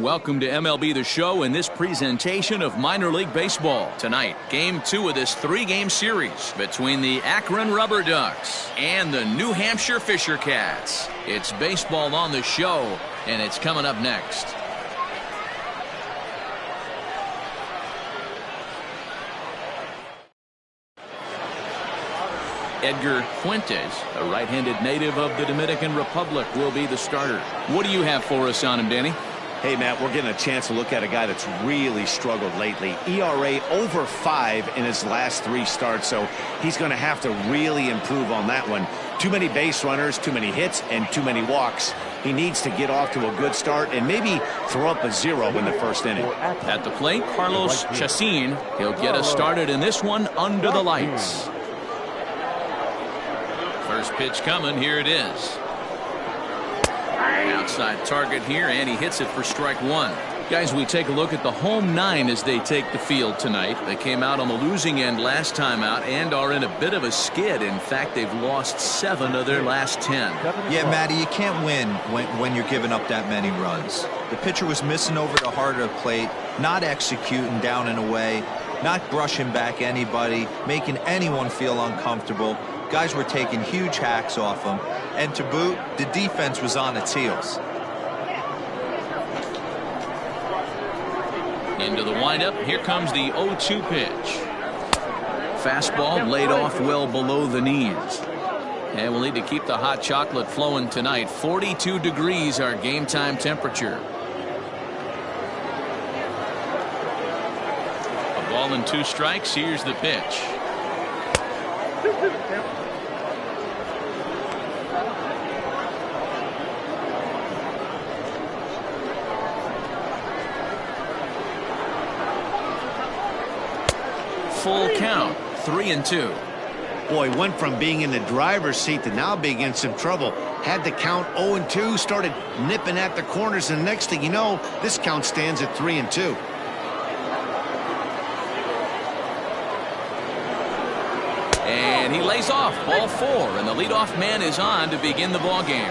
Welcome to MLB The Show in this presentation of minor league baseball. Tonight, game 2 of this 3-game series between the Akron Rubberducks and the New Hampshire Fishercats. It's baseball on the show, and it's coming up next. Edgar Fuentes, a right-handed native of the Dominican Republic, will be the starter. What do you have for us on him, Danny? Hey, Matt, we're getting a chance to look at a guy that's really struggled lately. ERA over 5 in his last 3 starts, so he's going to have to really improve on that one. Too many base runners, too many hits, and too many walks. He needs to get off to a good start and maybe throw up a 0 in the first inning. At the plate, Carlos Chacin. He'll get us started in this one under the lights. First pitch coming. Here it is. Outside target here, and he hits it for strike 1. Guys, we take a look at the home 9 as they take the field tonight. They came out on the losing end last time out and are in a bit of a skid. In fact, they've lost 7 of their last 10. Yeah, Matty, you can't win when you're giving up that many runs. The pitcher was missing over the heart of the plate, not executing down and away, not brushing back anybody, making anyone feel uncomfortable. Guys were taking huge hacks off him, and to boot, the defense was on its heels. Into the windup, here comes the 0-2 pitch. Fastball laid off well below the knees. And we'll need to keep the hot chocolate flowing tonight. 42 degrees our game time temperature. A ball and 2 strikes. Here's the pitch. Full count, 3-2. Boy, went from being in the driver's seat to now being in some trouble. Had the count 0-2, started nipping at the corners, and the next thing you know, this count stands at 3-2. And he lays off, ball 4, and the leadoff man is on to begin the ball game.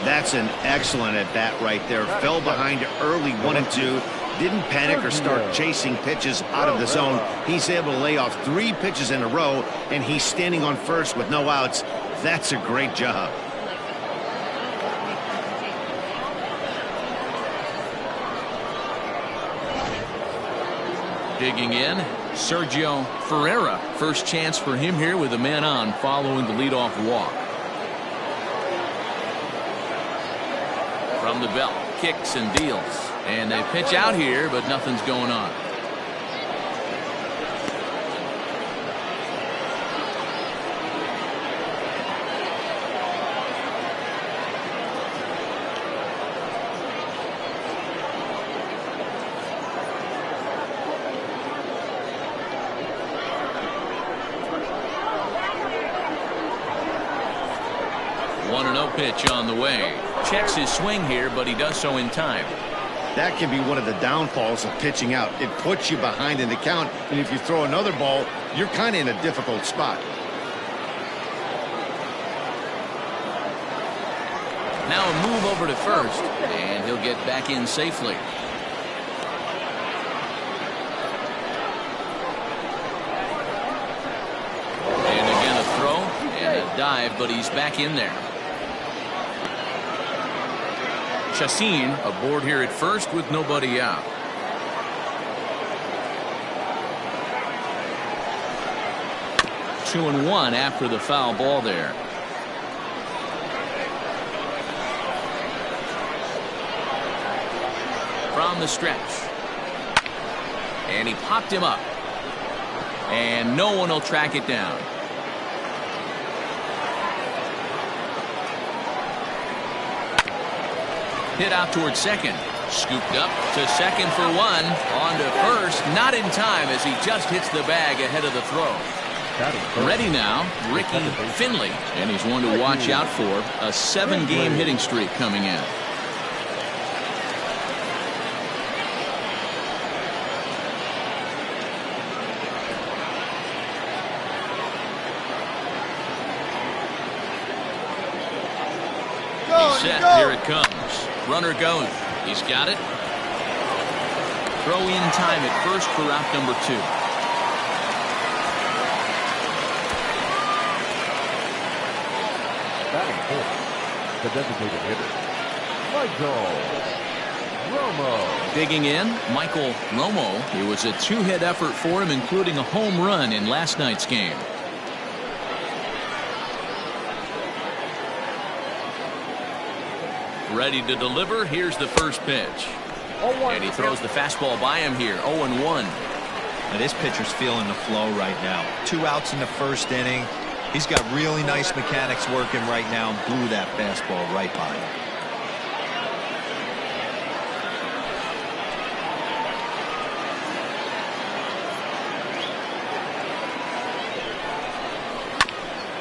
That's an excellent at bat right there. Fell behind early 1-2. Didn't panic or start chasing pitches out of the zone. He's able to lay off 3 pitches in a row, and he's standing on first with no outs. That's a great job. Digging in, Sergio Ferreira. First chance for him here with a man on following the leadoff walk. From the belt, kicks and deals. And they pitch out here, but nothing's going on. One 1-0 pitch on the way. Checks his swing here, but he does so in time. That can be one of the downfalls of pitching out. It puts you behind in the count, and if you throw another ball, you're kind of in a difficult spot. Now a move over to first, and he'll get back in safely. And again a throw and a dive, but he's back in there. Chacin aboard here at first with nobody out. Two and 1 after the foul ball there. From the stretch. And he popped him up. And no one will track it down. Hit out towards second. Scooped up to second for 1. On to first. Not in time as he just hits the bag ahead of the throw. Ready now, Ricky Finley. And he's one to watch out for. A 7-game hitting streak coming in. He's set. Here it comes. Runner goes. He's got it. Throw in time at first for out number 2. Batting fourth, the designated hitter, Michael Romo. Digging in, Michael Romo. It was a 2-hit effort for him, including a home run in last night's game. Ready to deliver. Here's the first pitch. And he throws the fastball by him here. 0-1. Now this pitcher's feeling the flow right now. 2 outs in the first inning. He's got really nice mechanics working right now. Blew that fastball right by him.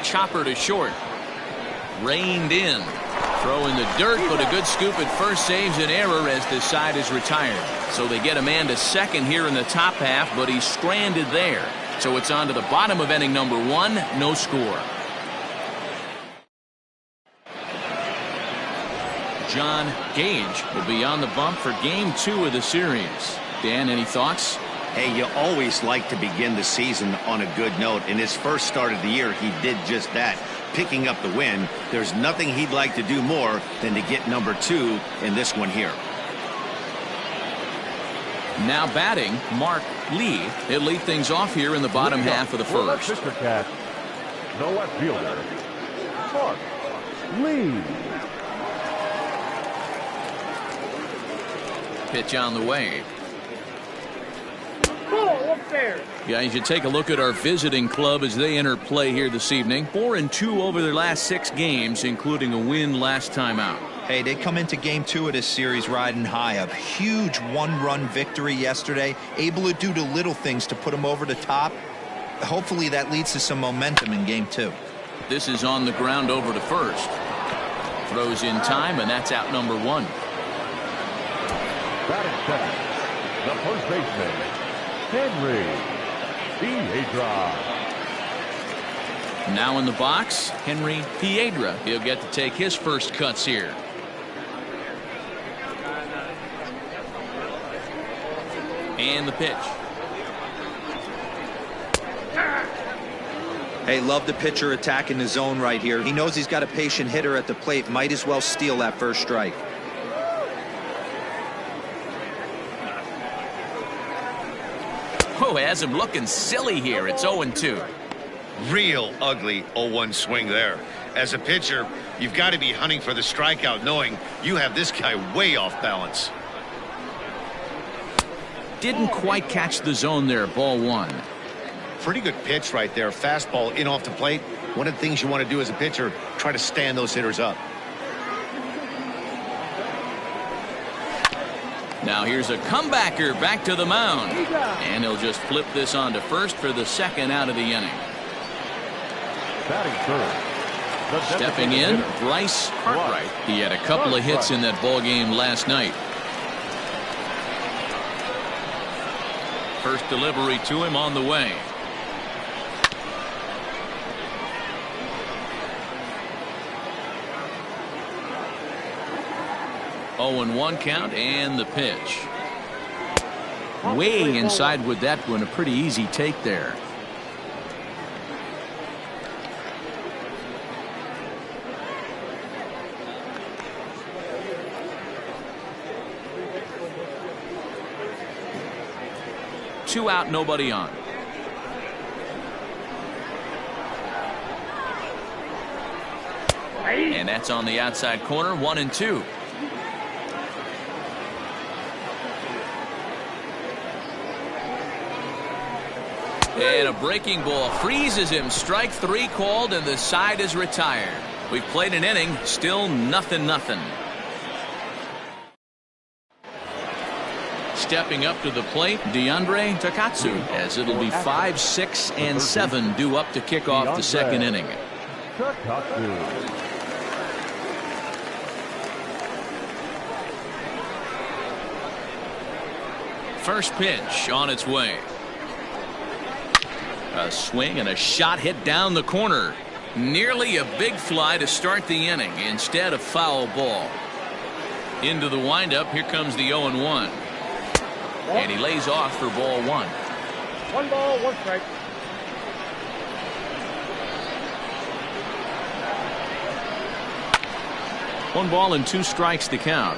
Chopper to short. Reined in. Throw in the dirt, but a good scoop at first saves an error as the side is retired. So they get a man to second here in the top half, but he's stranded there. So it's on to the bottom of inning number 1. No score. John Gage will be on the bump for game 2 of the series. Dan, any thoughts? Hey, you always like to begin the season on a good note. In his first start of the year, he did just that, picking up the win. There's nothing he'd like to do more than to get number 2 in this one here. Now batting, Mark Lee. He'll lead things off here in the bottom half of the first. Fishercats, the left fielder, Mark Lee. Pitch on the way. Yeah, you should take a look at our visiting club as they enter play here this evening. 4-2 over their last 6 games, including a win last time out. Hey, they come into game 2 of this series riding high. A huge 1-run victory yesterday. Able to do the little things to put them over the top. Hopefully that leads to some momentum in game 2. This is on the ground over to first. Throws in time, and that's out number 1. Batting second, the first baseman, Henry Piedra. Now in the box, Henry Piedra. He'll get to take his first cuts here. And the pitch. Hey, love the pitcher attacking the zone right here. He knows he's got a patient hitter at the plate. Might as well steal that first strike. Oh, has him looking silly here. It's 0-2. Real ugly 0-1 swing there. As a pitcher, you've got to be hunting for the strikeout, knowing you have this guy way off balance. Didn't quite catch the zone there. Ball 1. Pretty good pitch right there. Fastball in off the plate. One of the things you want to do as a pitcher, try to stand those hitters up. Now here's a comebacker back to the mound. And he'll just flip this on to first for the second out of the inning. Batting third, stepping in, Bryce Hartwright. He had a couple of hits in that ball game last night. First delivery to him on the way. Oh, and 1 count, and the pitch. Way inside with that one. A pretty easy take there. Two out, nobody on. And that's on the outside corner. 1-2. And a breaking ball freezes him. Strike 3 called, and the side is retired. We've played an inning, still 0-0. Stepping up to the plate, DeAndre Takatsu, as it'll be 5, 6, and 7 due up to kick off the second inning. First pitch on its way. A swing and a shot hit down the corner. Nearly a big fly to start the inning. Instead, a foul ball. Into the windup. Here comes the 0-1. And he lays off for ball one. 1 ball, 1 strike. One ball and 2 strikes to count.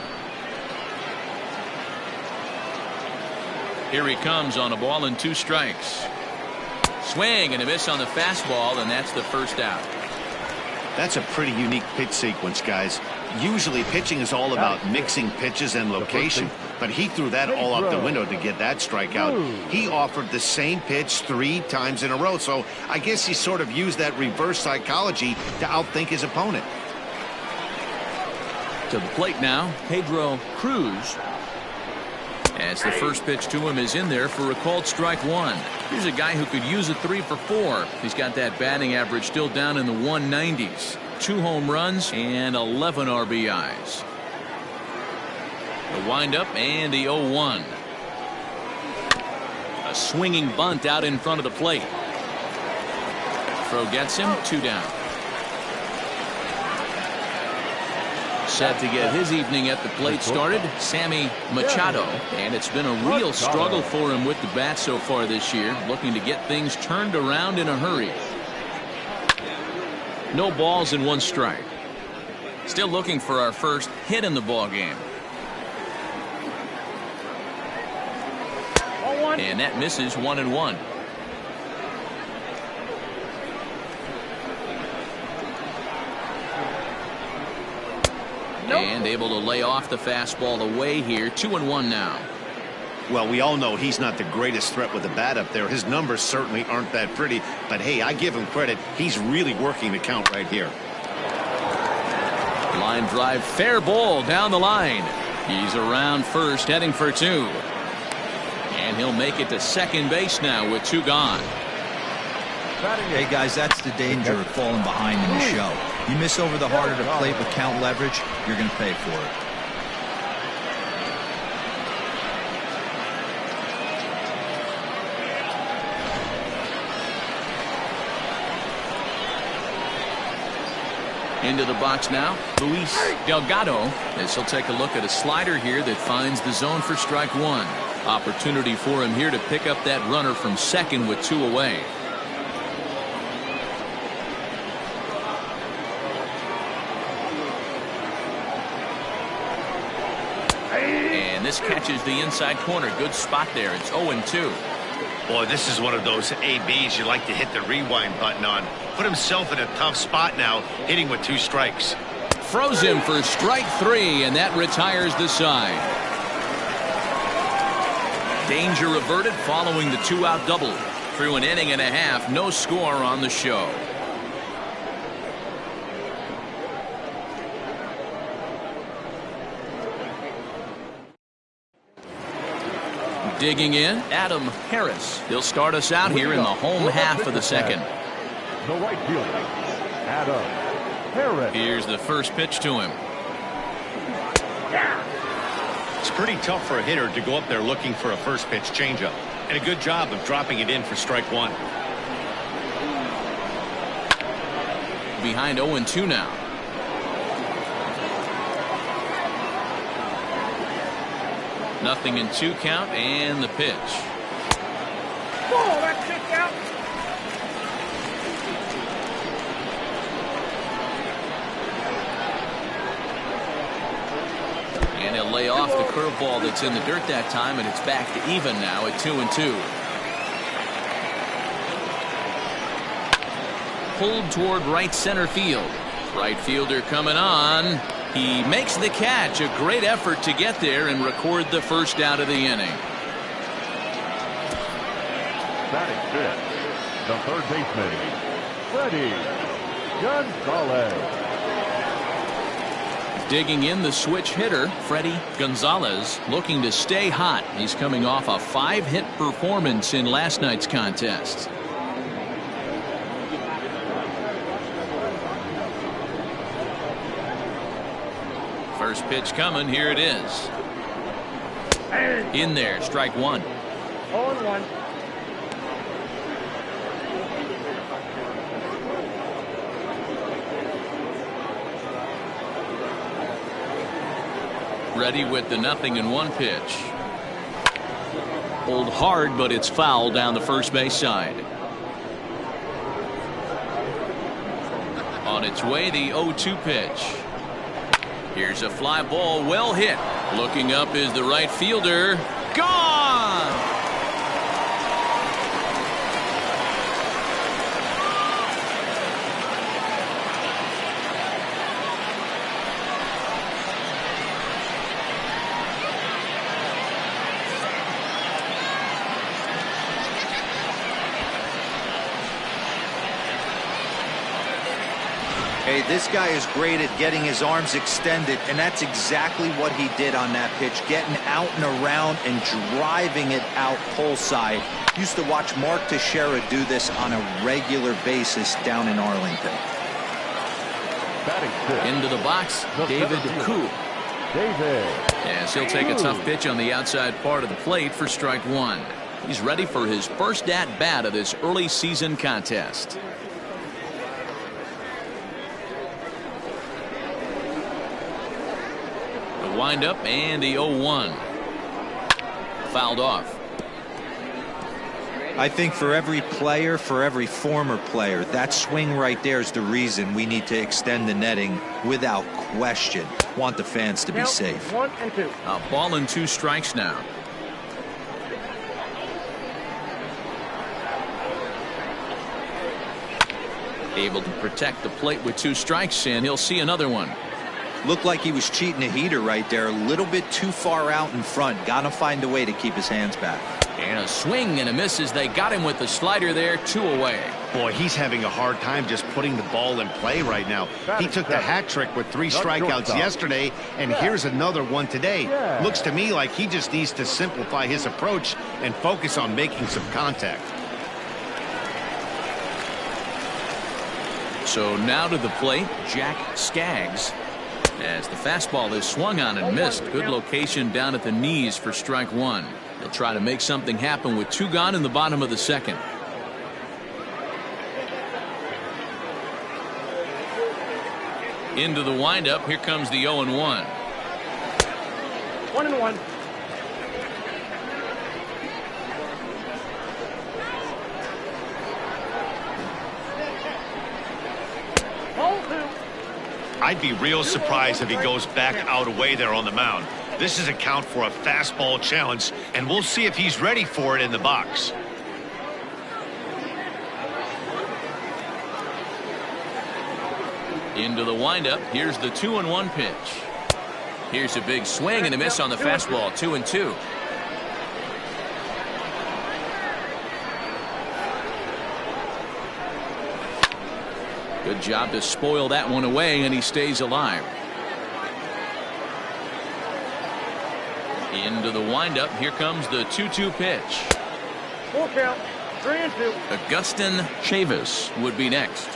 Here he comes on a ball and 2 strikes. Swing and a miss on the fastball, and that's the first out. That's a pretty unique pitch sequence, guys. Usually pitching is all about mixing pitches and location, but he threw that all out the window to get that strikeout. He offered the same pitch 3 times in a row, so I guess he sort of used that reverse psychology to outthink his opponent. To the plate now, Pedro Cruz. As the first pitch to him is in there for a called strike 1. Here's a guy who could use a 3 for 4. He's got that batting average still down in the 190s. 2 home runs and 11 RBIs. The windup and the 0-1. A swinging bunt out in front of the plate. Throw gets him, 2 down. Set to get his evening at the plate started, Sammy Machado. And it's been a real struggle for him with the bat so far this year, looking to get things turned around in a hurry. No balls and 1 strike. Still looking for our first hit in the ball game. And that misses 1-1. And able to lay off the fastball away here. 2-1 now. Well, we all know he's not the greatest threat with the bat up there. His numbers certainly aren't that pretty, but hey, I give him credit. He's really working the count right here. Line drive, fair ball down the line. He's around first, heading for 2. And he'll make it to second base now with 2 gone. Hey guys, that's the danger of falling behind in the show. You miss over the heart of the plate with count leverage, you're going to pay for it. Into the box now, Luis Delgado, as he'll take a look at a slider here that finds the zone for strike 1. Opportunity for him here to pick up that runner from second with 2 away. And this catches the inside corner. Good spot there. It's 0-2. Boy, this is one of those ABs you like to hit the rewind button on. Put himself in a tough spot now, hitting with 2 strikes. Froze him for strike 3, and that retires the side. Danger averted following the 2-out double. Through an inning and a half, no score on the show. Digging in, Adam Harris. He'll start us out here in the home half of the second. The right fielder, Adam Harris. Here's the first pitch to him. It's pretty tough for a hitter to go up there looking for a first pitch changeup. And a good job of dropping it in for strike 1. Behind 0-2 now. Nothing in 2 count, and the pitch. Oh, that's kicked out. And he'll lay off the curveball that's in the dirt that time, and it's back to even now at 2-2. Pulled toward right center field. Right fielder coming on. He makes the catch. A great effort to get there and record the first out of the inning. Batting fifth, the third baseman, Freddie Gonzalez. Digging in, the switch hitter, Freddie Gonzalez, looking to stay hot. He's coming off a 5-hit performance in last night's contest. First pitch coming. Here it is. In there, strike 1. 0-1. ready with the 0-1 pitch. Pulled hard, but it's fouled down the first base side. On its way, the 0-2 pitch. Here's a fly ball, well hit. Looking up is the right fielder. Gone! Hey, this guy is great at getting his arms extended, and that's exactly what he did on that pitch, getting out and around and driving it out pole side. Used to watch Mark Teixeira do this on a regular basis down in Arlington. Into the box, David Koo. Yes, he'll take a tough pitch on the outside part of the plate for strike one. He's ready for his first at-bat of this early season contest. Wind up and the 0-1. Fouled off. I think for every player, for every former player, that swing right there is the reason we need to extend the netting without question. Want the fans to be safe. 1 and 2. A ball and 2 strikes now. Able to protect the plate with 2 strikes, and he'll see another one. Looked like he was cheating a heater right there, a little bit too far out in front. Gotta find a way to keep his hands back. And a swing and a miss as they got him with the slider there, 2 away. Boy, he's having a hard time just putting the ball in play right now. He took the hat trick with 3 strikeouts yesterday, and here's another one today. Looks to me like he just needs to simplify his approach and focus on making some contact. So now to the plate, Jack Skaggs. As the fastball is swung on and missed. Good location down at the knees for strike one. He'll try to make something happen with 2 gone in the bottom of the second. Into the windup. Here comes the 0-1. 1 and 1. I'd be real surprised if he goes back out away there on the mound. This is a count for a fastball challenge, and we'll see if he's ready for it in the box. Into the windup. Here's the 2-1 pitch. Here's a big swing and a miss on the fastball. 2-2. Good job to spoil that one away, and he stays alive. Into the windup. Here comes the 2-2 pitch. 4 count. 3 and 2. Augustin Chavis would be next.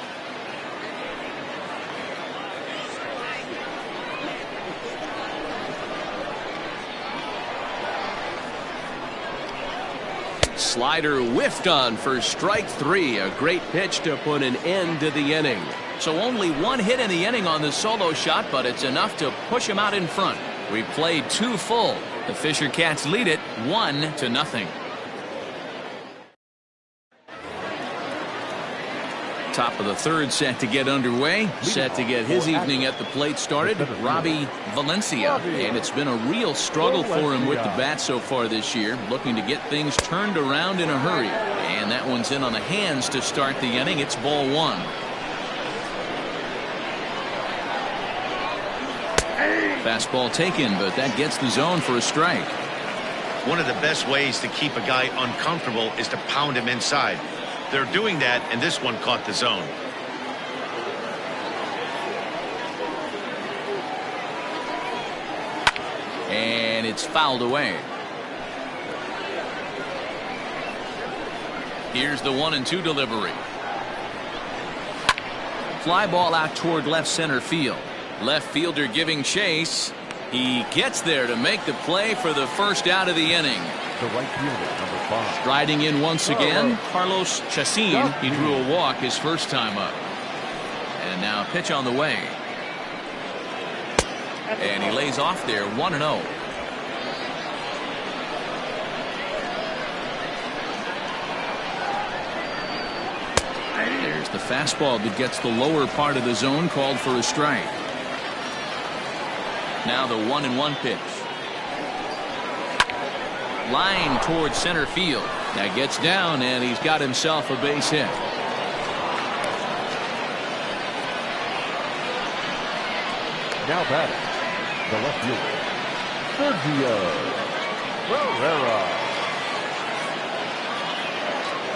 Slider whiffed on for strike 3. A great pitch to put an end to the inning. So only 1 hit in the inning on the solo shot, but it's enough to push him out in front. We played 2 full. The Fishercats lead it 1-0. Top of the third set to get underway. Set to get his evening at the plate started. Robbie Valencia. And it's been a real struggle for him with the bat so far this year. Looking to get things turned around in a hurry. And that one's in on the hands to start the inning. It's ball 1. Fastball taken, but that gets the zone for a strike. One of the best ways to keep a guy uncomfortable is to pound him inside. They're doing that, and this one caught the zone. And it's fouled away. Here's the 1-2 delivery. Fly ball out toward left center field. Left fielder giving chase. He gets there to make the play for the first out of the inning. The right fielder, number 5. Striding in once again, Carlos Chacin. He drew a walk his first time up. And now pitch on the way. And he lays off there 1-0. There's the fastball that gets the lower part of the zone, called for a strike. Now the 1-1 pitch. Line towards center field. That gets down, and he's got himself a base hit. Now batting, the left fielder, Sergio Ferreira.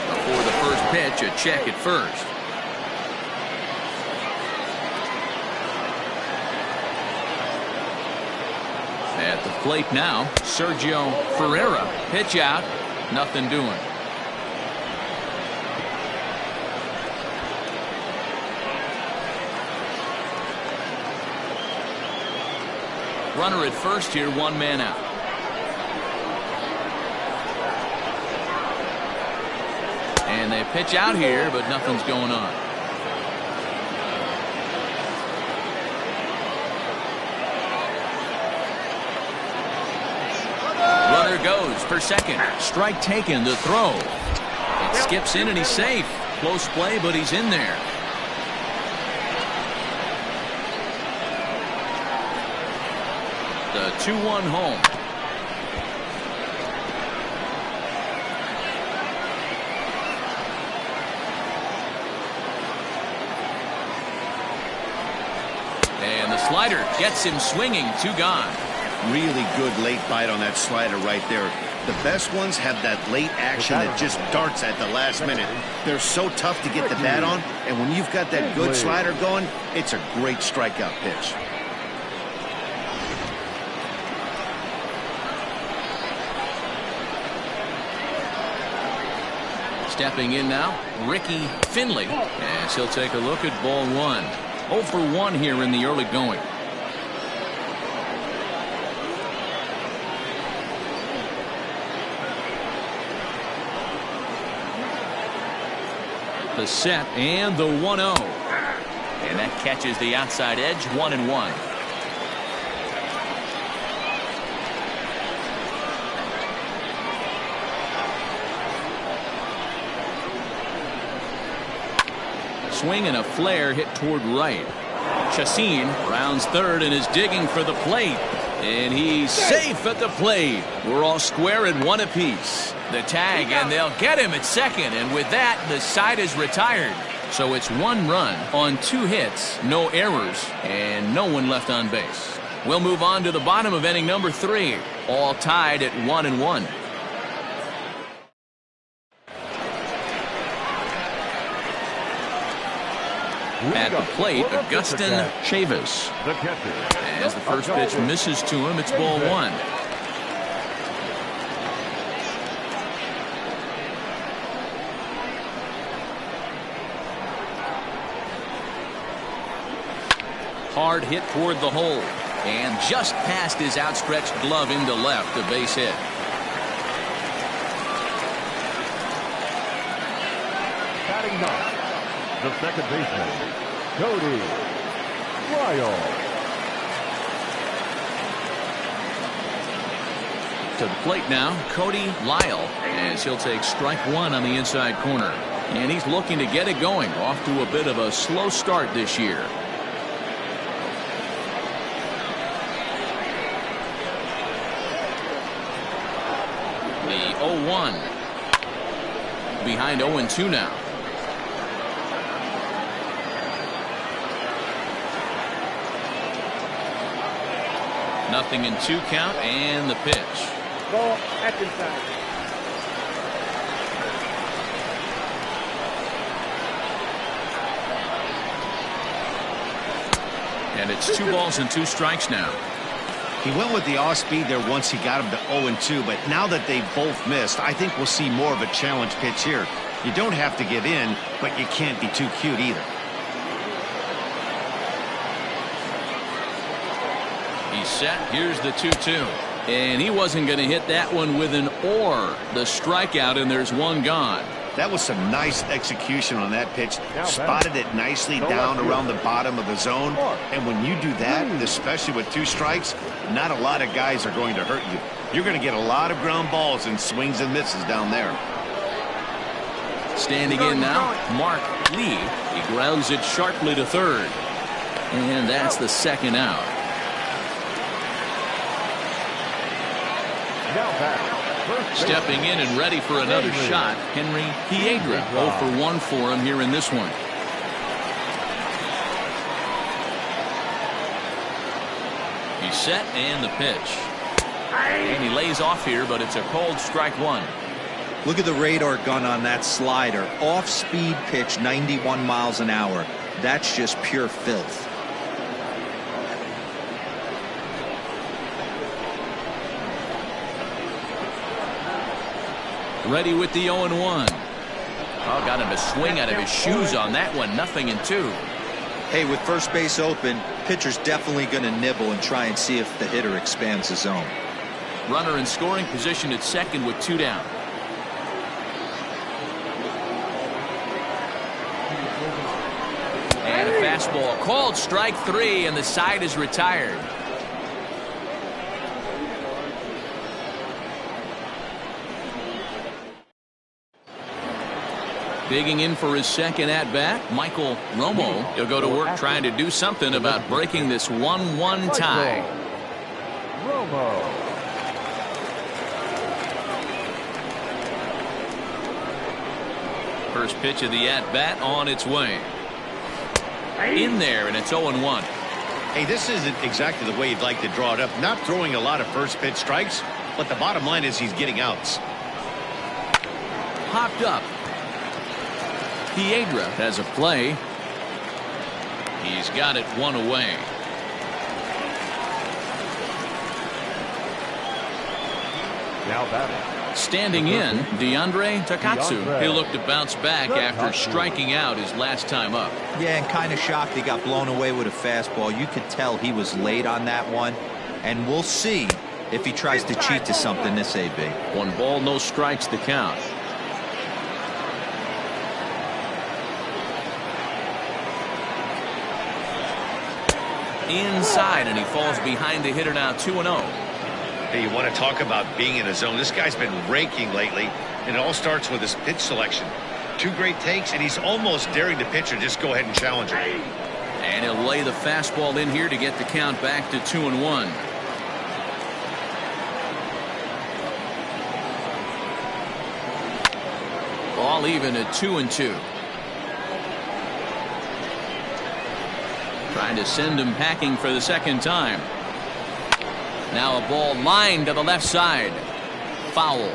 Before the first pitch, a check at first. At the plate now, Sergio Ferreira. Pitch out, nothing doing. Runner at first here, one man out. And they pitch out here, but nothing's going on. Runner goes for second. Strike taken, the throw. It skips in and he's safe. Close play, but he's in there. The 2-1 home. And the slider gets him swinging. 2 gone. Really good late bite on that slider right there. The best ones have that late action that just darts at the last minute. They're so tough to get the bat on, and when you've got that good slider going, it's a great strikeout pitch. Stepping in now, Ricky Finley, as he'll take a look at ball 1. 0 for 1 here in the early going. The set and the 1-0. And that catches the outside edge, 1-1. Swing and a flare hit toward right. Chassin rounds third and is digging for the plate. And he's safe at the plate. We're all square at 1 apiece. The tag, and they'll get him at second. And with that, the side is retired. So it's 1 run on 2 hits, no errors, and no one left on base. We'll move on to the bottom of inning number 3. All tied at 1-1. At the plate, Augustin Chavis. As the first pitch misses to him, it's ball 1. Hard hit toward the hole, and just past his outstretched glove into left, a base hit. Batting 9. The second baseman, Cody Lyle. To the plate now, Cody Lyle, as he'll take strike 1 on the inside corner. And he's looking to get it going, off to a bit of a slow start this year. The 0-1. Behind 0-2 now. Nothing in 2 count, and the pitch. Ball at the side. And it's 2 balls and 2 strikes now. He went with the off speed there once he got him to 0-2, but now that they've both missed, I think we'll see more of a challenge pitch here. You don't have to give in, but you can't be too cute either. He's set. Here's the 2-2. And he wasn't going to hit that one with an or. The strikeout, and there's 1 gone. That was some nice execution on that pitch. Now Spotted it nicely down around the bottom of the zone. And when you do that, especially with 2 strikes, not a lot of guys are going to hurt you. You're going to get a lot of ground balls and swings and misses down there. Standing in now, Mark Lee. He grounds it sharply to third. And that's the second out. Now back. Stepping in and ready for another shot, Henry Piedra. 0 for 1 for him here in this one. He's set and the pitch. And he lays off here, but it's a cold strike 1. Look at the radar gun on that slider. Off-speed pitch, 91 miles an hour. That's just pure filth. Ready with the 0-1. Oh, got him a swing out of his shoes on that one. 0-2. Hey, with first base open, pitcher's definitely going to nibble and try and see if the hitter expands the zone. Runner in scoring position at second with 2 down. And a fastball called strike 3, and the side is retired. Digging in for his second at-bat, Michael Romo. He'll go to work trying to do something about breaking this 1-1 tie. Romo. First pitch of the at-bat on its way. In there, and it's 0-1. Hey, this isn't exactly the way you'd like to draw it up. Not throwing a lot of first pitch strikes, but the bottom line is he's getting outs. Hopped up. Piedra has a play. He's got it 1 away. Now batting. Standing in, DeAndre Takatsu. He'll look to bounce back after striking out his last time up. Yeah, and kind of shocked he got blown away with a fastball. You could tell he was late on that one. And we'll see if he tries to cheat to something this AB. 1 ball, no strikes to count. Inside, and he falls behind the hitter now. 2-0. Hey, you want to talk about being in a zone? This guy's been raking lately, and it all starts with his pitch selection. 2 great takes, and he's almost daring the pitcher just go ahead and challenge him. And he'll lay the fastball in here to get the count back to 2-1. Ball even at 2-2. Trying to send him packing for the second time. Now a ball lined to the left side. Foul.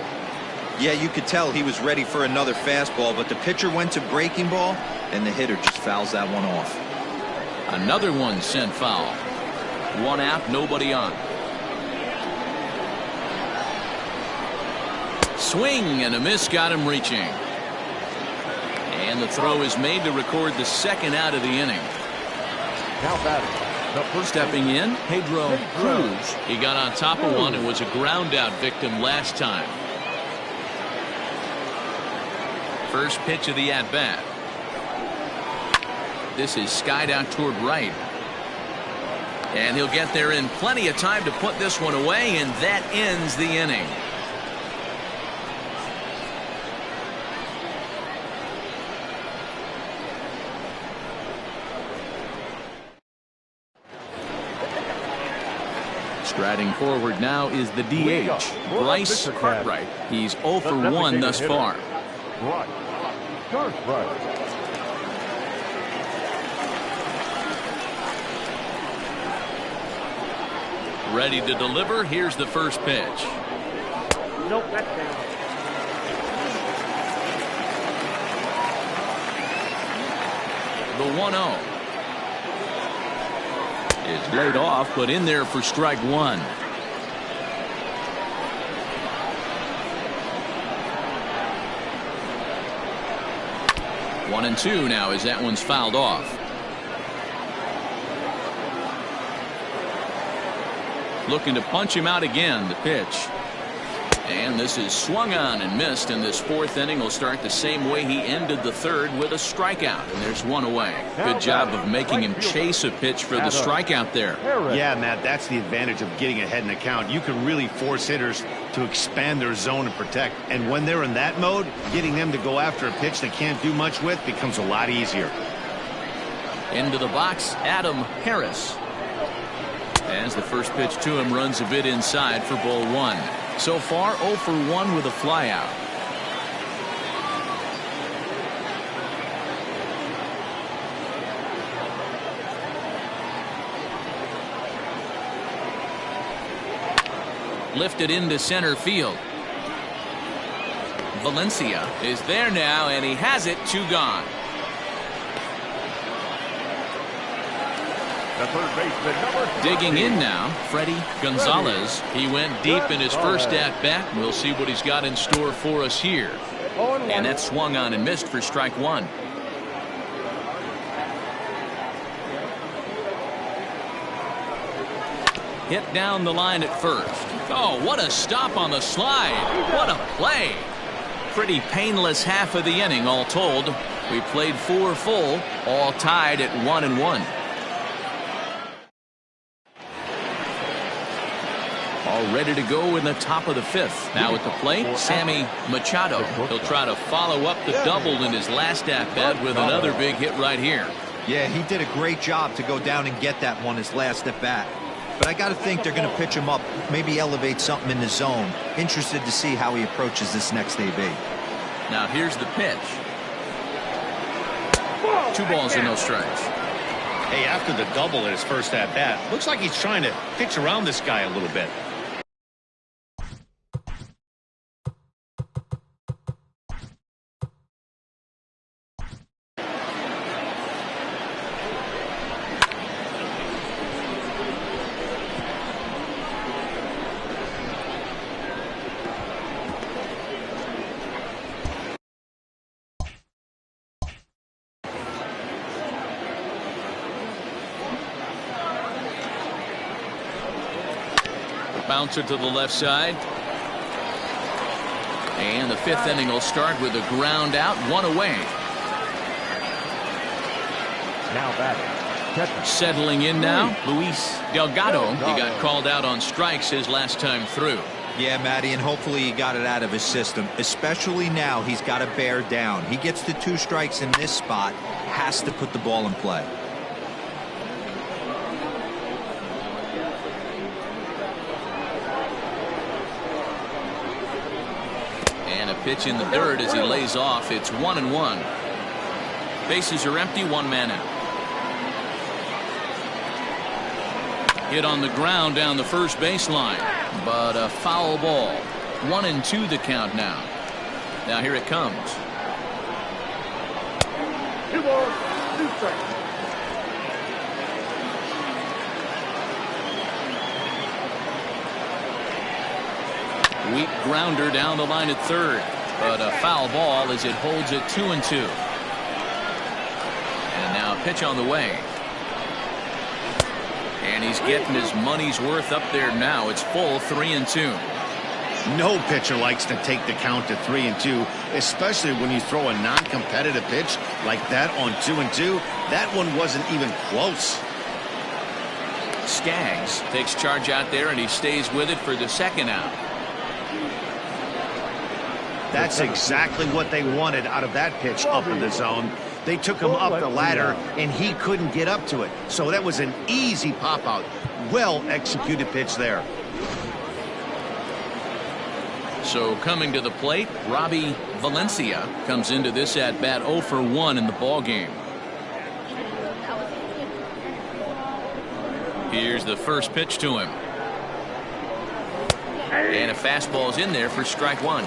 Yeah, you could tell he was ready for another fastball, but the pitcher went to breaking ball, and the hitter just fouls that one off. Another one sent foul. 1 out, nobody on. Swing and a miss got him reaching. And the throw is made to record the second out of the inning. Now batting. Stepping in, Pedro Cruz. He got on top of one and was a ground out victim last time. First pitch of the at bat. This is skied out toward right. And he'll get there in plenty of time to put this one away, and that ends the inning. Striding forward now is the DH, Bryce Cartwright. He's 0 for 1 thus far. Right. Cartwright. Ready to deliver. Here's the first pitch. Nope, that's down. The 1-0 is laid off, but in there for strike 1. One and two now as that one's fouled off. Looking to punch him out again. The pitch. And this is swung on and missed, and this fourth inning will start the same way he ended the third, with a strikeout, and there's one away. Good job of making him chase a pitch for the strikeout there. Yeah, Matt, that's the advantage of getting ahead in the count. You can really force hitters to expand their zone and protect, and when they're in that mode, getting them to go after a pitch they can't do much with becomes a lot easier. Into the box, Adam Harris. As the first pitch to him runs a bit inside for ball one. So far 0 for 1 with a flyout. Lifted into center field. Valencia is there now, and he has it. 2 gone. The third baseman, number 30. Digging in now, Freddie Gonzalez. He went deep in his first at-bat. We'll see what he's got in store for us here. And that swung on and missed for strike one. Hit down the line at first. Oh, what a stop on the slide. What a play. Pretty painless half of the inning, all told. We played 4 full, all tied at 1-1. All ready to go in the top of the 5th. Now at the plate, Sammy Machado. He'll try to follow up the double in his last at-bat with another big hit right here. Yeah, he did a great job to go down and get that one his last at-bat. But I got to think they're going to pitch him up, maybe elevate something in the zone. Interested to see how he approaches this next AB. Now here's the pitch. 2 balls and no strikes. Hey, after the double at his first at-bat, looks like he's trying to pitch around this guy a little bit. Bouncer to the left side. And the 5th inning will start with a ground out, 1 away. Now batting. Settling in now, Luis Delgado. He got called out on strikes his last time through. Yeah, Matty, and hopefully he got it out of his system. Especially now, he's got to bear down. He gets the 2 strikes in this spot, has to put the ball in play. Pitch in the dirt as he lays off. It's 1-1. Bases are empty, 1 man out. Hit on the ground down the first baseline, but a foul ball. 1-2 the count now. Now here it comes. 2 balls, 2 strikes. Weak grounder down the line at third, but a foul ball as it holds it 2-2. And now a pitch on the way. And he's getting his money's worth up there now. It's full 3-2. No pitcher likes to take the count to 3-2, especially when you throw a non-competitive pitch like that on 2-2. That one wasn't even close. Skaggs takes charge out there, and he stays with it for the 2nd out. That's exactly what they wanted out of that pitch up in the zone. They took him up the ladder, and he couldn't get up to it. So that was an easy pop-out. Well-executed pitch there. So coming to the plate, Robbie Valencia comes into this at-bat 0 for 1 in the ballgame. Here's the first pitch to him. And a fastball's in there for strike 1.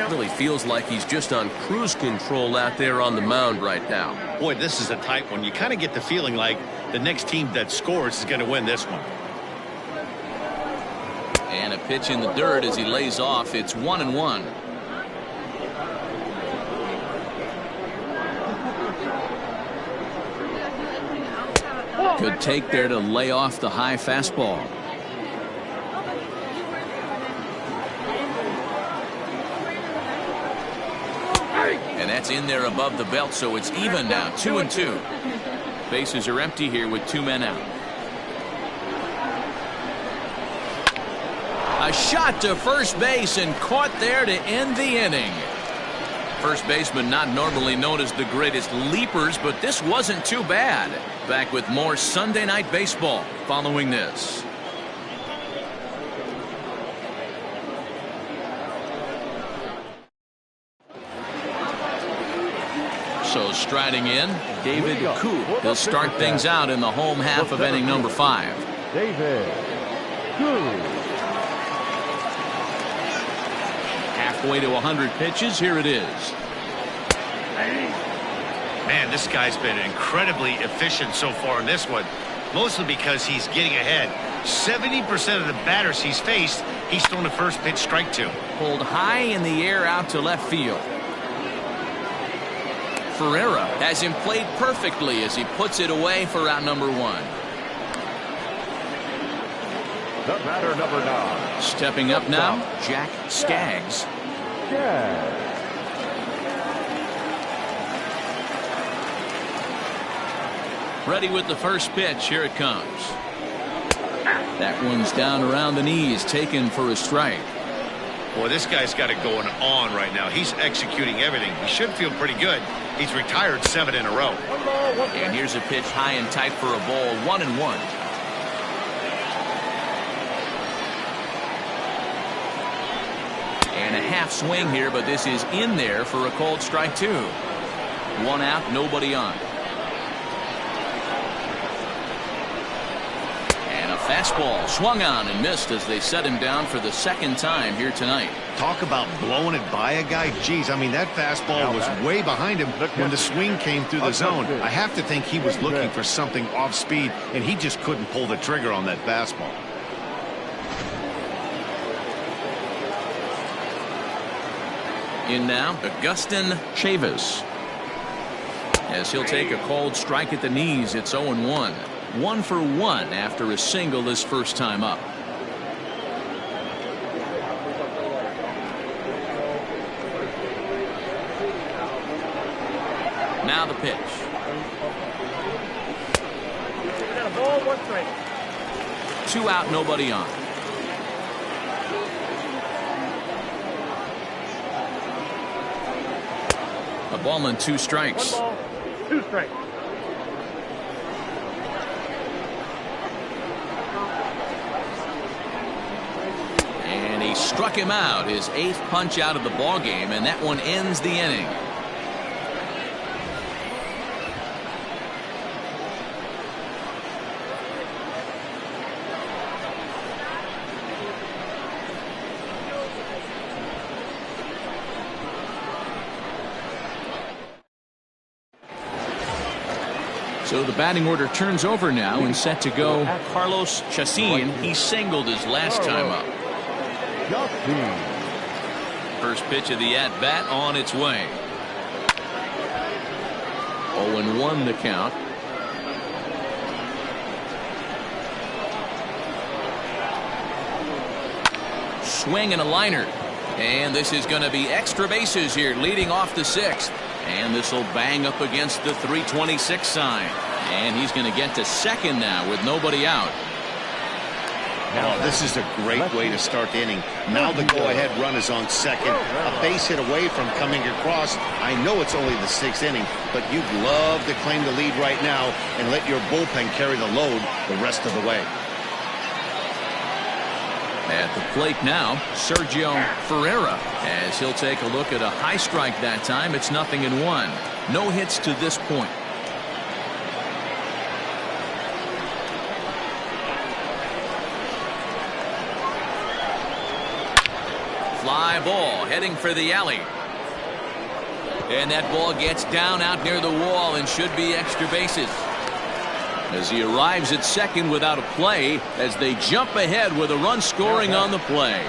Really feels like he's just on cruise control out there on the mound right now. Boy, this is a tight one. You kind of get the feeling like the next team that scores is going to win this one. And a pitch in the dirt as he lays off. It's 1-1. Good take there to lay off the high fastball. That's in there above the belt, so it's even now, 2-2. Bases are empty here with 2 men out. A shot to first base and caught there to end the inning. First baseman not normally known as the greatest leapers, but this wasn't too bad. Back with more Sunday Night Baseball following this. So striding in, David Koo. He'll start things out in the home half of inning number 5. David Koo. Halfway to 100 pitches. Here it is. Man, this guy's been incredibly efficient so far in this one, mostly because he's getting ahead. 70% of the batters he's faced, he's thrown a first pitch strike to. Pulled high in the air out to left field. Ferreira has him played perfectly as he puts it away for out number 1. The batter, number 9. Stepping up now, Jack Skaggs. Ready with the first pitch. Here it comes. That one's down around the knees, taken for a strike. Boy, this guy's got it going on right now. He's executing everything. He should feel pretty good. He's retired 7 in a row. And here's a pitch high and tight for a ball, 1-1. And a half swing here, but this is in there for a called strike 2. 1 out, nobody on. And a fastball swung on and missed as they set him down for the second time here tonight. Talk about blowing it by a guy. Geez, I mean, that fastball was way behind him when the swing came through the zone. I have to think he was looking for something off speed, and he just couldn't pull the trigger on that fastball. In now, Agustin Chavis. As he'll take a called strike at the knees, it's 0-1. 1 for 1 after a single his first time up. Now the pitch. Ball, 1 strike. 2 out, nobody on. A ball and 2 strikes. 1 ball, 2 strikes. And he struck him out, his 8th punch out of the ball game, and that one ends the inning. So the batting order turns over now and set to go. Carlos Chacin, he singled his last time up. First pitch of the at-bat on its way. 0-1 the count. Swing and a liner. And this is going to be extra bases here, leading off the 6th. And this will bang up against the 326 sign. And he's going to get to second now with nobody out. Oh, this is a great way to start the inning. Now the go-ahead run is on second. A base hit away from coming across. I know it's only the 6th inning, but you'd love to claim the lead right now and let your bullpen carry the load the rest of the way. At the plate now, Sergio Ferreira, as he'll take a look at a high strike that time. It's 0-1. No hits to this point. Fly ball heading for the alley. And that ball gets down out near the wall and should be extra bases. As he arrives at second without a play, as they jump ahead with a run scoring on the play.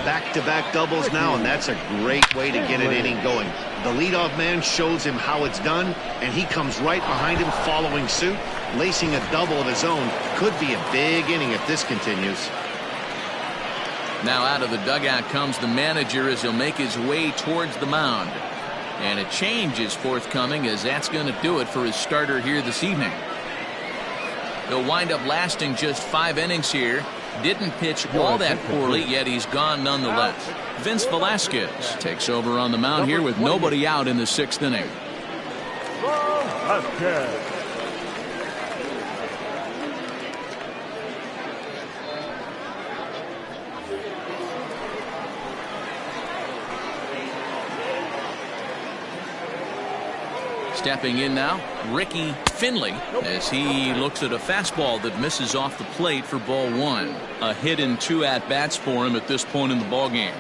Back-to-back doubles now, and that's a great way to get an inning going. The leadoff man shows him how it's done, and he comes right behind him following suit. Lacing a double of his own could be a big inning if this continues. Now out of the dugout comes the manager as he'll make his way towards the mound. And a change is forthcoming, as that's going to do it for his starter here this evening. He'll wind up lasting just 5 innings here. Didn't pitch all that poorly, yet he's gone nonetheless. Vince Velasquez takes over on the mound here with nobody out in the 6th inning. Stepping in now, Ricky Finley, as he looks at a fastball that misses off the plate for ball 1. A hit in 2 at-bats for him at this point in the ballgame.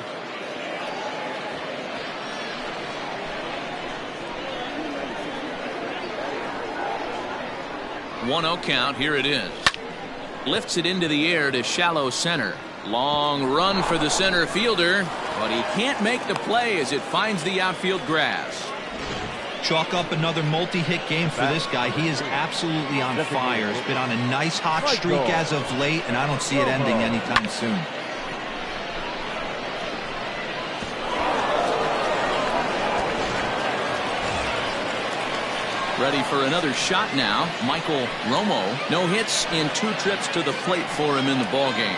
One-0 count. Here it is. Lifts it into the air to shallow center. Long run for the center fielder, but he can't make the play as it finds the outfield grass. Chalk up another multi-hit game for this guy. He is absolutely on fire. He's been on a nice hot streak as of late, and I don't see it ending anytime soon. Ready for another shot now. Michael Romo. No hits in 2 trips to the plate for him in the ballgame.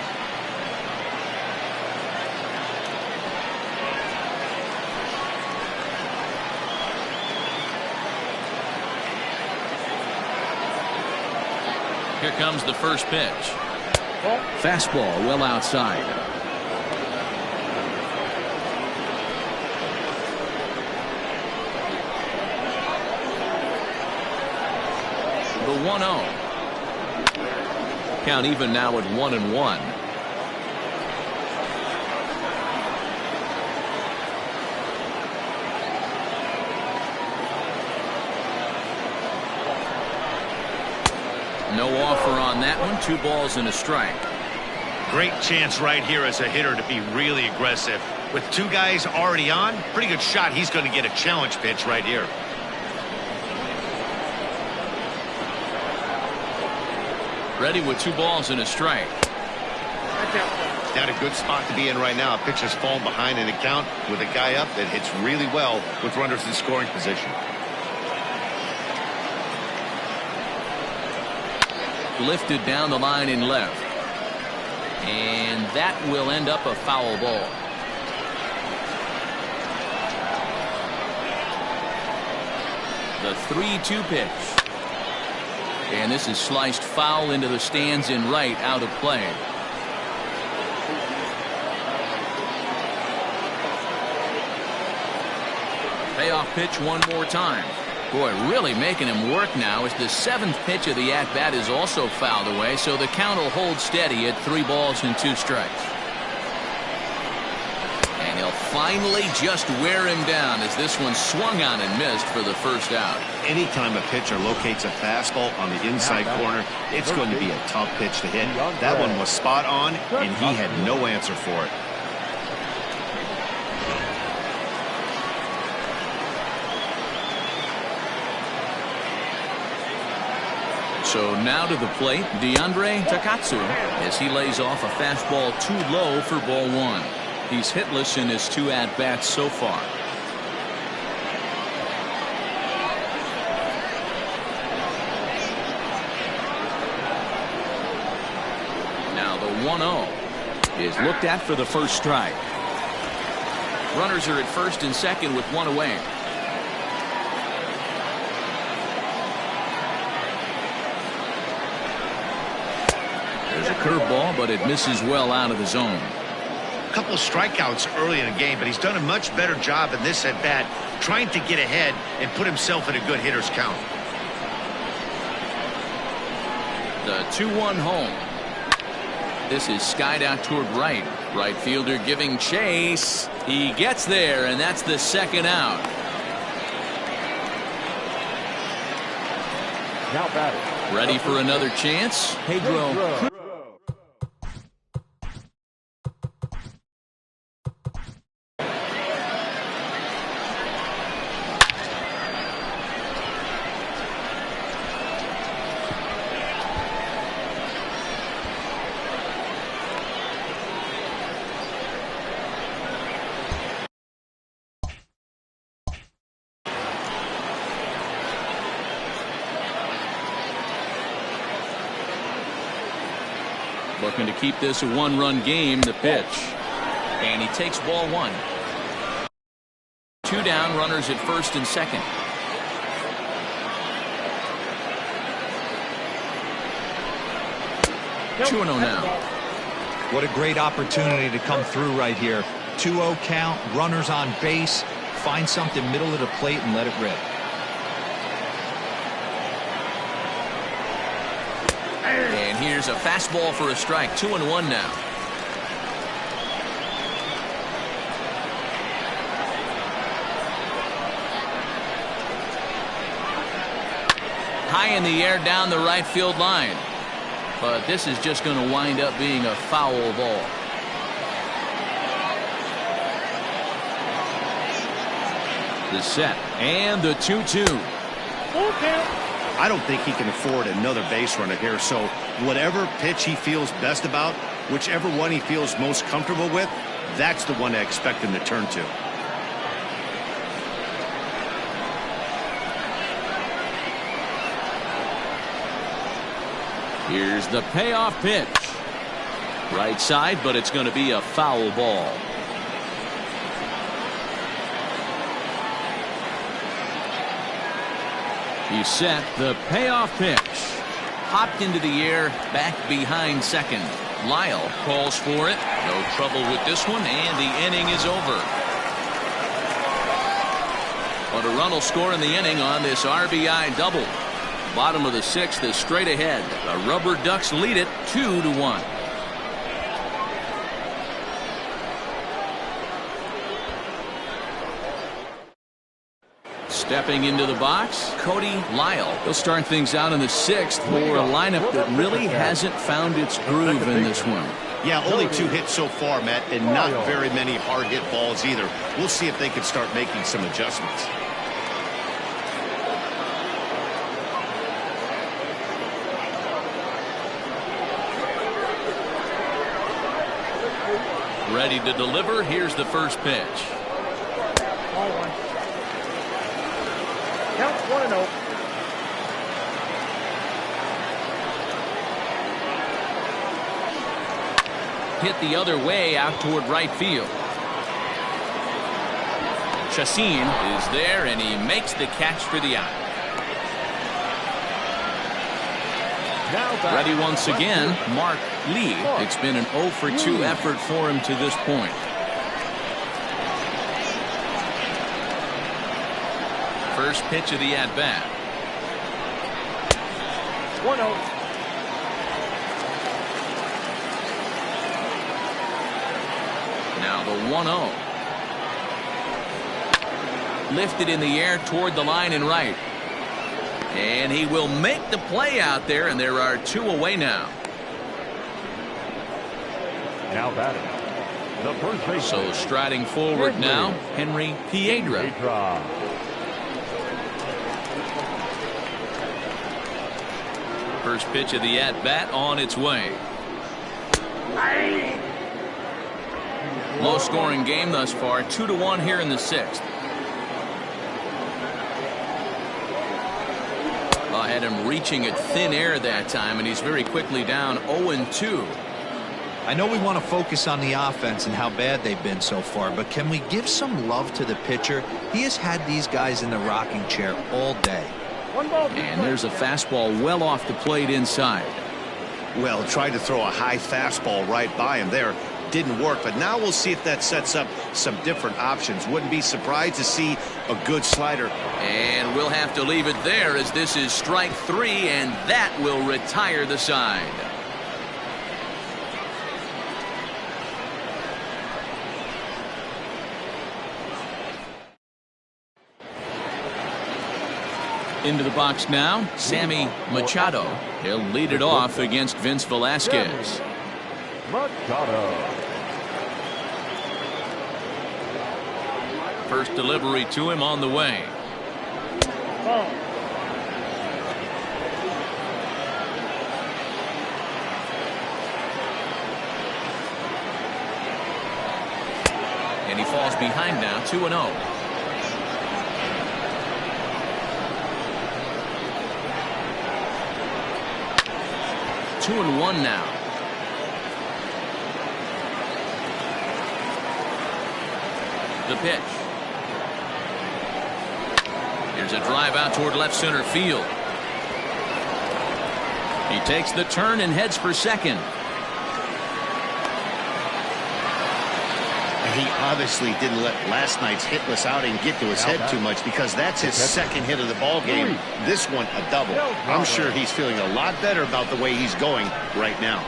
Here comes the first pitch. Fastball well outside. The 1-0. Count even now at 1-1. No offer on that one. 2 balls and a strike. Great chance right here as a hitter to be really aggressive. With 2 guys already on, pretty good shot he's going to get a challenge pitch right here. Ready with 2 balls and a strike. Not a good spot to be in right now. Pitcher's falling behind in the count with a guy up that hits really well with runners in scoring position. Lifted down the line in left. And that will end up a foul ball. The 3-2 pitch. And this is sliced foul into the stands in right, out of play. Payoff pitch one more time. Boy, really making him work now as the 7th pitch of the at-bat is also fouled away, so the count will hold steady at 3 balls and 2 strikes. And he'll finally just wear him down as this one swung on and missed for the first out. Anytime a pitcher locates a fastball on the inside corner, it's going to be a tough pitch to hit. That one was spot on, and he had no answer for it. So now to the plate, DeAndre Takatsu, as he lays off a fastball too low for ball 1. He's hitless in his 2 at-bats so far. Now the 1-0 is looked at for the first strike. Runners are at first and second with 1 away. There's a curveball, but it misses well out of the zone. A couple of strikeouts early in the game, but he's done a much better job in this at-bat trying to get ahead and put himself in a good hitter's count. The 2-1 home. This is skied out toward right. Right fielder giving chase. He gets there, and that's the 2nd out. Now batting. Ready for another chance? Pedro. Looking to keep this a one-run game. The pitch. And he takes ball one. 2 down, runners at first and second. 2-0 now. What a great opportunity to come through right here. 2-0 count, runners on base. Find something middle of the plate and let it rip. And here's a fastball for a strike. 2-1 now. High in the air down the right field line. But this is just going to wind up being a foul ball. The set and the 2-2. I don't think he can afford another base runner here, so whatever pitch he feels best about, whichever one he feels most comfortable with, that's the one I expect him to turn to. Here's the payoff pitch. Right side, but it's going to be a foul ball. He's set. The payoff pitch. Hopped into the air, back behind second. Lyle calls for it. No trouble with this one, and the inning is over. But a run will score in the inning on this RBI double. Bottom of the 6th is straight ahead. The Rubberducks lead it 2-1. Stepping into the box, Cody Lyle. He'll start things out in the 6th for a lineup that really hasn't found its groove in this one. Yeah, only 2 hits so far, Matt, and not very many hard hit balls either. We'll see if they can start making some adjustments. Ready to deliver. Here's the first pitch. Ball one. Count 1-0. Hit the other way out toward right field. Chassin is there, and he makes the catch for the out. Ready once again, Mark Lee. It's been an 0 for 2 effort for him to this point. First pitch of the at-bat. 1-0. Now the 1-0. Lifted in the air toward the line and right. And he will make the play out there, and there are 2 away now. Now batting, the first baseman. So striding forward now, Henry Piedra. First pitch of the at-bat on its way. Low-scoring game thus far, 2-1 here in the 6th. Had him reaching at thin air that time, and he's very quickly down 0-2. I know we want to focus on the offense and how bad they've been so far, but can we give some love to the pitcher? He has had these guys in the rocking chair all day. And there's a fastball well off the plate inside. Well, tried to throw a high fastball right by him there. Didn't work, but now we'll see if that sets up some different options. Wouldn't be surprised to see a good slider. And we'll have to leave it there, as this is strike 3, and that will retire the side. Into the box now, Sammy Machado. He'll lead it off against Vince Velasquez. Machado. First delivery to him on the way. Ball. And he falls behind now, 2-0. Two and 1 now. The pitch. Here's a drive out toward left center field. He takes the turn and heads for second. He obviously didn't let last night's hitless outing get to his head too much, because that's his second hit of the ball game. This one a double. I'm sure he's feeling a lot better about the way he's going right now.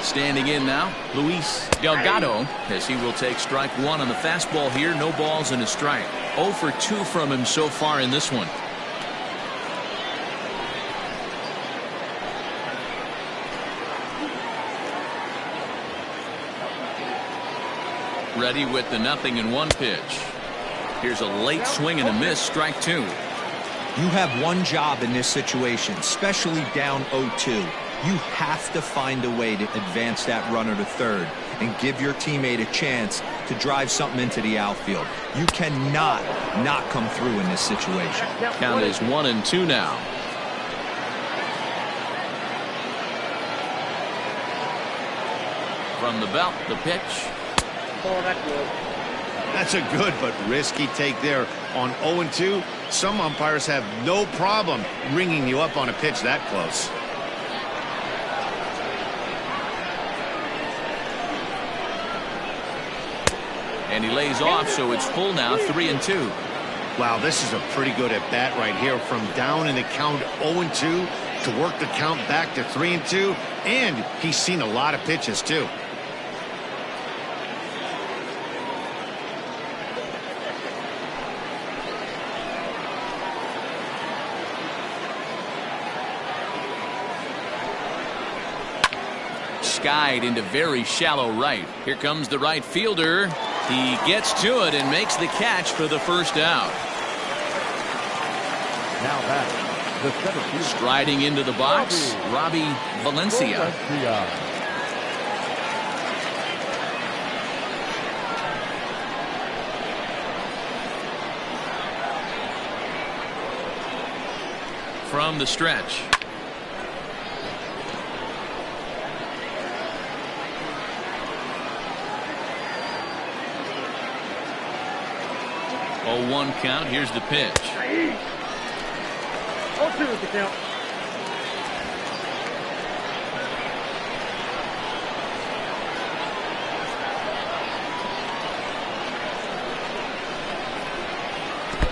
Standing in now, Luis Delgado, as he will take strike one on the fastball here. No balls and a strike. 0 for 2 from him so far in this one. Ready with the 0-1 pitch. Here's a late swing and a miss. Strike 2. You have one job in this situation, especially down 0-2. You have to find a way to advance that runner to third and give your teammate a chance to drive something into the outfield. You cannot not come through in this situation. Count is 1-2 now. From the belt, the pitch. Oh, that's good. That's a good but risky take there on 0-2. Some umpires have no problem ringing you up on a pitch that close. And he lays off, so it's full now, 3-2. Wow, this is a pretty good at bat right here, from down in the count 0-2 to work the count back to 3-2, and he's seen a lot of pitches too. Skied into very shallow right. Here comes the right fielder. He gets to it and makes the catch for the first out. Now back, the center fielder. Striding into the box, Robbie Valencia. From the stretch. Oh, 1 count. Here's the pitch. 0-2 is the count.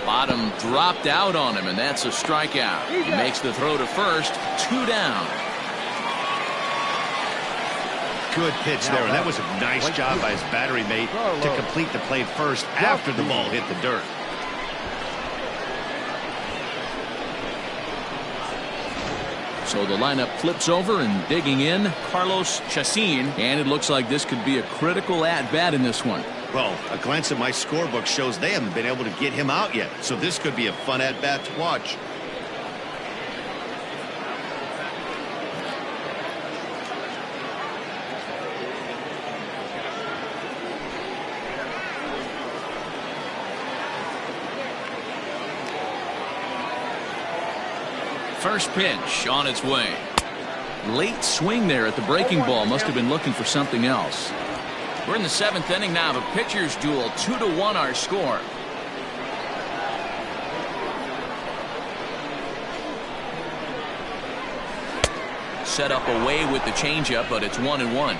Bottom dropped out on him, and that's a strikeout. He makes the throw to first. 2 down. Good pitch there, and that was a nice job by his battery mate to complete the play first after the ball hit the dirt. So the lineup flips over, and digging in, Carlos Chacin, and it looks like this could be a critical at-bat in this one. Well, a glance at my scorebook shows they haven't been able to get him out yet, so this could be a fun at-bat to watch. First pitch on its way. Late swing there at the breaking ball. Must have been looking for something else. We're in the 7th inning now. The pitchers duel. 2-1 our score. Set up away with the changeup, but it's 1-1.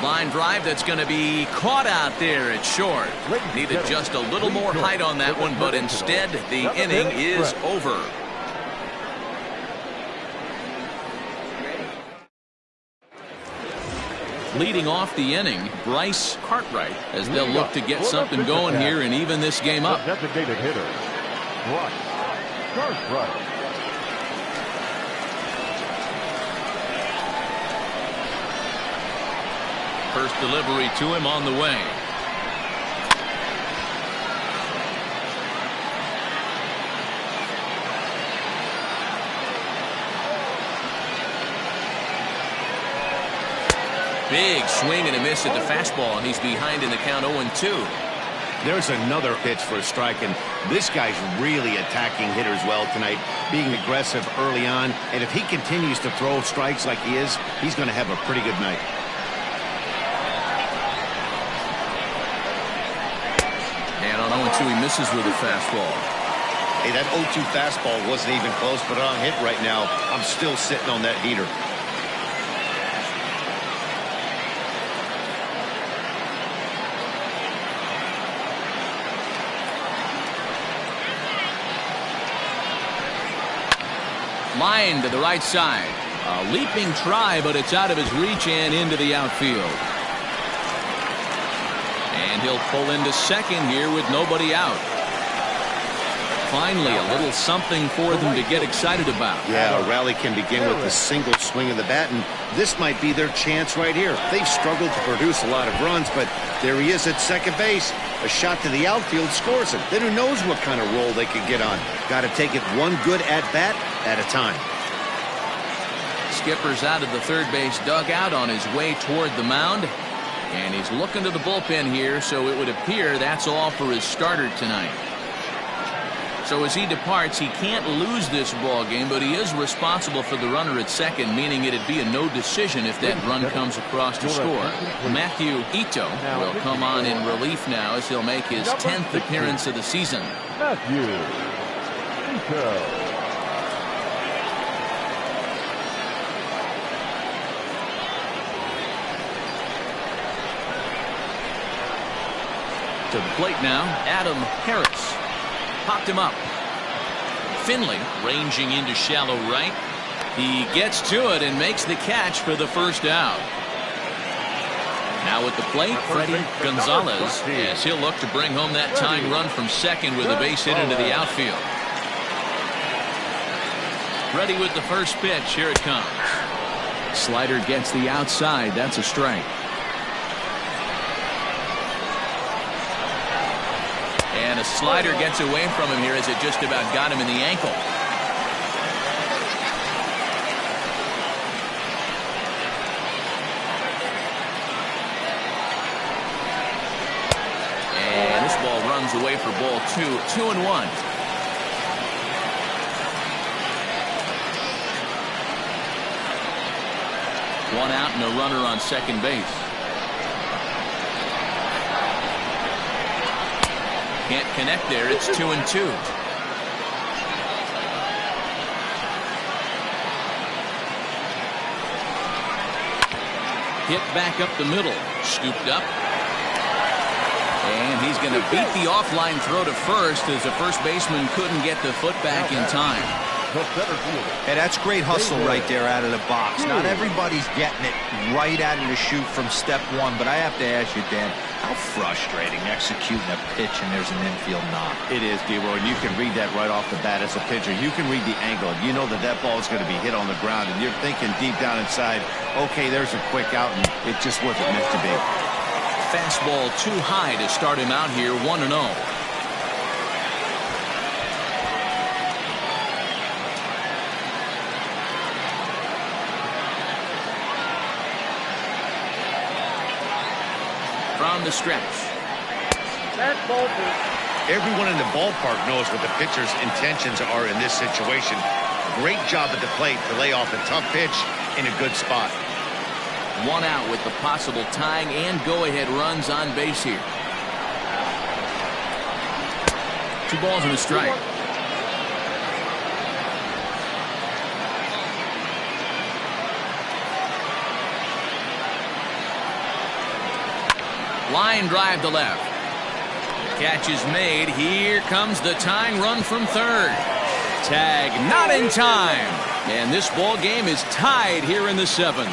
Line drive that's going to be caught out there at short. Needed just a little more height on that one, but instead the inning is over. Leading off the inning, Bryce Cartwright, as they'll look to get something going here and even this game up. Designated hitter, Bryce Cartwright. First delivery to him on the way. Big swing and a miss at the fastball, and he's behind in the count 0-2. There's another pitch for a strike, and this guy's really attacking hitters well tonight, being aggressive early on, and if he continues to throw strikes like he is, he's going to have a pretty good night. And on 0-2, he misses with a fastball. Hey, that 0-2 fastball wasn't even close, but on hit right now, I'm still sitting on that heater. Line to the right side. A leaping try, but it's out of his reach and into the outfield. And he'll pull into second here with nobody out. Finally, a little something for them to get excited about. Yeah, a rally can begin with a single swing of the bat, and this might be their chance right here. They've struggled to produce a lot of runs, but there he is at second base. A shot to the outfield scores it. Then who knows what kind of roll they could get on. Got to take it one good at-bat at a time. Skipper's out of the third base dugout on his way toward the mound. And he's looking to the bullpen here, so it would appear that's all for his starter tonight. So as he departs, he can't lose this ball game, but he is responsible for the runner at second, meaning it'd be a no decision if that run comes across to score. Matthew Ito will come on in relief now as he'll make his 10th appearance of the season. Matthew Ito. To the plate now, Adam Harris. Popped him up. Finley ranging into shallow right. He gets to it and makes the catch for the first out. Now at the plate, Freddie Gonzalez, as he'll look to bring home that tying run from second with a base hit into the outfield. Ready with the first pitch. Here it comes. Slider gets the outside. That's a strike. And a slider gets away from him here as it just about got him in the ankle. And this ball runs away for ball 2. 2-1. One out and a runner on second base. Can't connect there. It's 2-2. Hit back up the middle. Scooped up. And he's going to beat the offline throw to first as the first baseman couldn't get the foot back in time. Hey, that's great hustle right there out of the box. Not everybody's getting it right out of the chute from step one, but I have to ask you, Dan, how frustrating executing a pitch and there's an infield knock. It is, D-Roy, and you can read that right off the bat as a pitcher. You can read the angle. You know that that ball is going to be hit on the ground, and you're thinking deep down inside, okay, there's a quick out, and it just wasn't meant to be. Fastball too high to start him out here, 1-0. From the stretch. That's ball two. Everyone in the ballpark knows what the pitcher's intentions are in this situation. Great job at the plate to lay off a tough pitch in a good spot. One out with the possible tying and go-ahead runs on base here. 2 balls and a strike. Line drive to left. Catch is made. Here comes the tying run from third. Tag not in time. And this ball game is tied here in the 7th.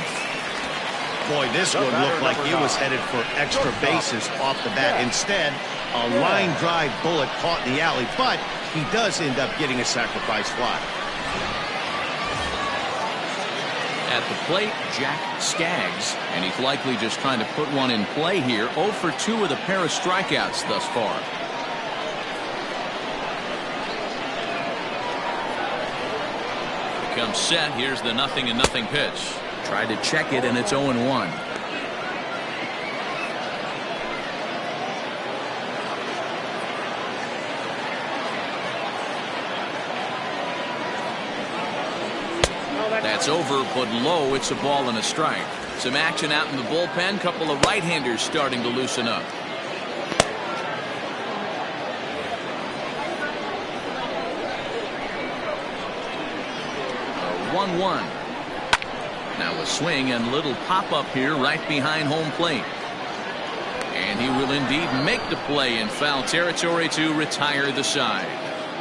Boy, this one looked like he was headed for extra bases off the bat. Instead, a line drive bullet caught in the alley, but he does end up getting a sacrifice fly. At the plate, Jack Skaggs, and he's likely just trying to put one in play here. 0 for 2 with a pair of strikeouts thus far. Becomes set. Here's the 0-0 pitch. Tried to check it, and it's 0-1. That's over, but low. It's a ball and a strike. Some action out in the bullpen. Couple of right-handers starting to loosen up. 1-1. Now a swing and little pop-up here right behind home plate. And he will indeed make the play in foul territory to retire the side.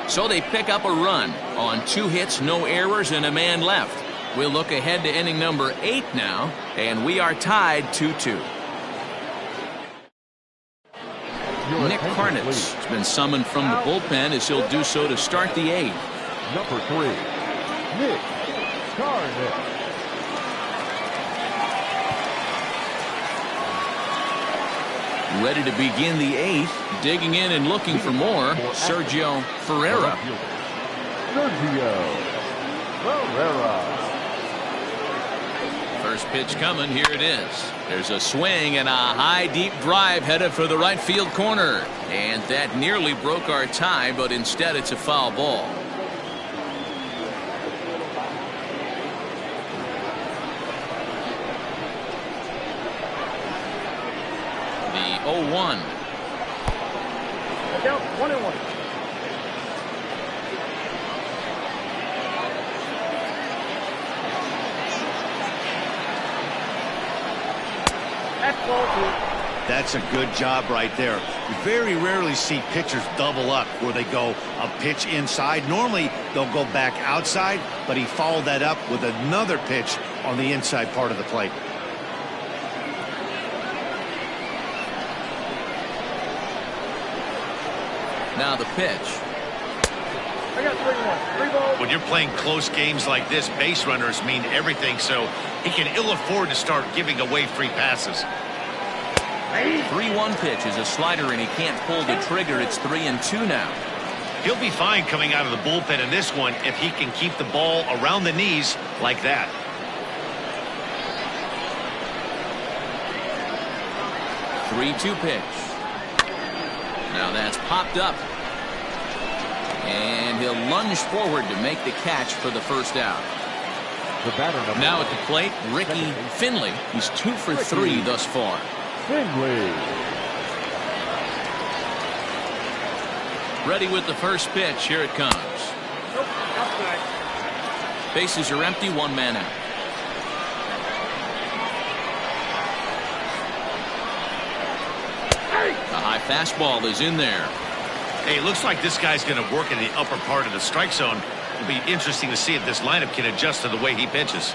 So they pick up a run on 2 hits, no errors, and a man left. We'll look ahead to inning number 8 now, and we are tied 2-2. Nick Karnitz has been summoned from the bullpen as he'll do so to start the 8th. Number 3, Nick Karnitz. Ready to begin the 8th, digging in and looking for more, Sergio Ferreira. Sergio Ferreira. First pitch coming, here it is. There's a swing and a high deep drive headed for the right field corner. And that nearly broke our tie, but instead it's a foul ball. The 0-1. Count 1-1. That's a good job right there. You very rarely see pitchers double up where they go a pitch inside. Normally they'll go back outside, but he followed that up with another pitch on the inside part of the plate. Now the pitch. I got 3-1. 3 balls. When you're playing close games like this, base runners mean everything, so he can ill afford to start giving away free passes. 3-1 pitch is a slider, and he can't pull the trigger. It's 3-2 now. He'll be fine coming out of the bullpen in this one if he can keep the ball around the knees like that. Three-two pitch. Now that's popped up. And he'll lunge forward to make the catch for the first out. The batter now at the plate, Ricky Finley. He's 2 for 3 thus far. Finley. Ready with the first pitch. Here it comes. Nope, outside. Bases are empty, 1 man out. A high fastball is in there. Hey, it looks like this guy's going to work in the upper part of the strike zone. It'll be interesting to see if this lineup can adjust to the way he pitches.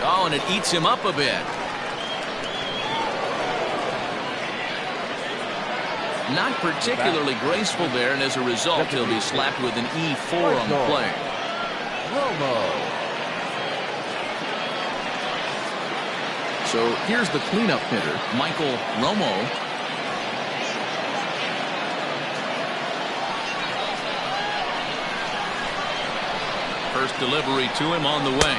Oh, and it eats him up a bit. Not particularly graceful there, and as a result, he'll be slapped with an E4 on the play. Romo. So here's the cleanup hitter, Michael Romo. First delivery to him on the way.